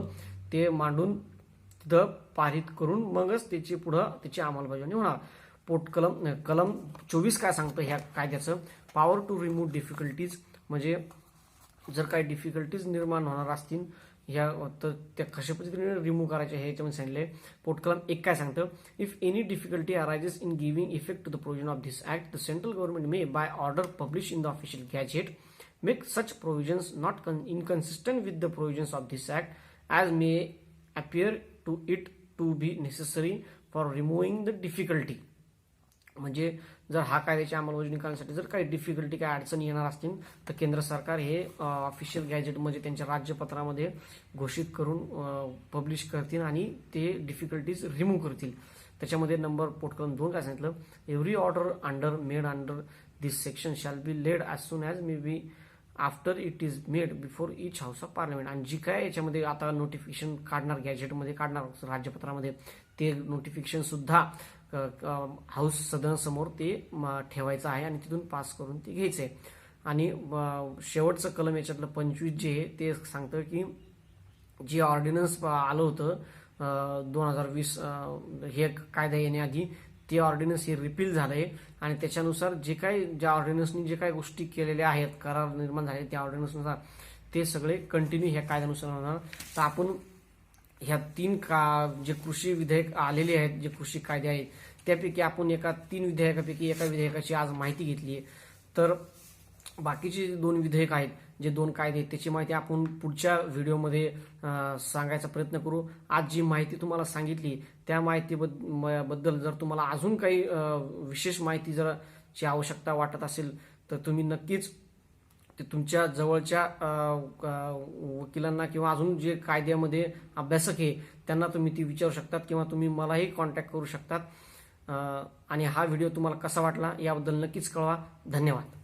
ते मांडून तिथं पारित करून मगच त्याची पुढं त्याची अंमलबजावणी होणार. कलम 24 काय सांगतं ह्या कायद्याचं, पॉवर टू रिमूव्ह डिफिकल्टीज, म्हणजे जर काही डिफिकल्टीज निर्माण होणार असतील ह्या तर त्या कशा पद्धतीने रिमूव्ह करायच्या हे याच्यामध्ये सांगितलंय. पोटकलम 1 काय सांगतं, if any difficulty arises in giving effect to the provision of this act the central government may by order publish in the official gazette make such provisions not inconsistent with the provisions of this act as may appear to it to be necessary for removing the difficulty. म्हणजे जर हा कायद्याच्या अंमलबजावणी करण्यासाठी जर काही difficulty काही अडचणी येणार असतील तर केंद्र सरकार हे ऑफिशियल गॅजेट म्हणजे त्यांच्या राज्यपत्रामध्ये घोषित करून पब्लिश करतील आणि ते डिफिकल्टीज रिमूव्ह करतील. त्याच्यामध्ये नंबर पोटकलम 2 काय सांगितलं, every order made under this section shall be laid as soon as may be after it is made before each house of parliament. आणि जी काय याच्यामध्ये आता नोटिफिकेशन काढणार गॅजेटमध्ये काढणार राज्यपत्रामध्ये ते नोटिफिकेशन सुद्धा हाऊस सदनासमोर ते ठेवायचं आहे आणि तिथून पास करून ते घ्यायचंय. आणि शेवटचं कलम याच्यातलं 25 जे आहे ते सांगतं की जे ऑर्डिनन्स आलं होतं 2020 हे कायदा येण्याआधी ते ऑर्डिनन्स हे रिपील झालंय आणि त्याच्यानुसार ज्या ऑर्डिनन्सनी जे काही गोष्टी केलेल्या आहेत करार निर्माण झाले त्या ऑर्डिनन्सनुसार ते सगळे कंटिन्यू ह्या कायद्यानुसार होणार. तर आपण ह्या 3 जे कृषी विधेयक आलेले आहेत जे कृषी कायदे आहेत त्यापैकी आपण 3 विधेयकापैकी एका विधेयकाची आज माहिती घेतली आहे. तर बाकीचे 2 विधेयक आहेत जे 2 कायदे आहेत त्याची माहिती आपण पुढच्या व्हिडिओमध्ये सांगायचा प्रयत्न करू. आज जी माहिती तुम्हाला सांगितली त्या माहितीबद्दल जर तुम्हाला अजून काही विशेष माहिती जर ची आवश्यकता वाटत असेल तर तुम्ही नक्कीच ते तुमच्या जवळच्या वकिलांना किंवा अजून जे कायद्यामध्ये अभ्यासक आहे त्यांना तुम्ही ती विचारू शकतात किंवा तुम्ही मलाही कॉन्टॅक्ट करू शकतात. आणि हा व्हिडिओ तुम्हाला कसा वाटला याबद्दल नक्कीच कळवा. धन्यवाद.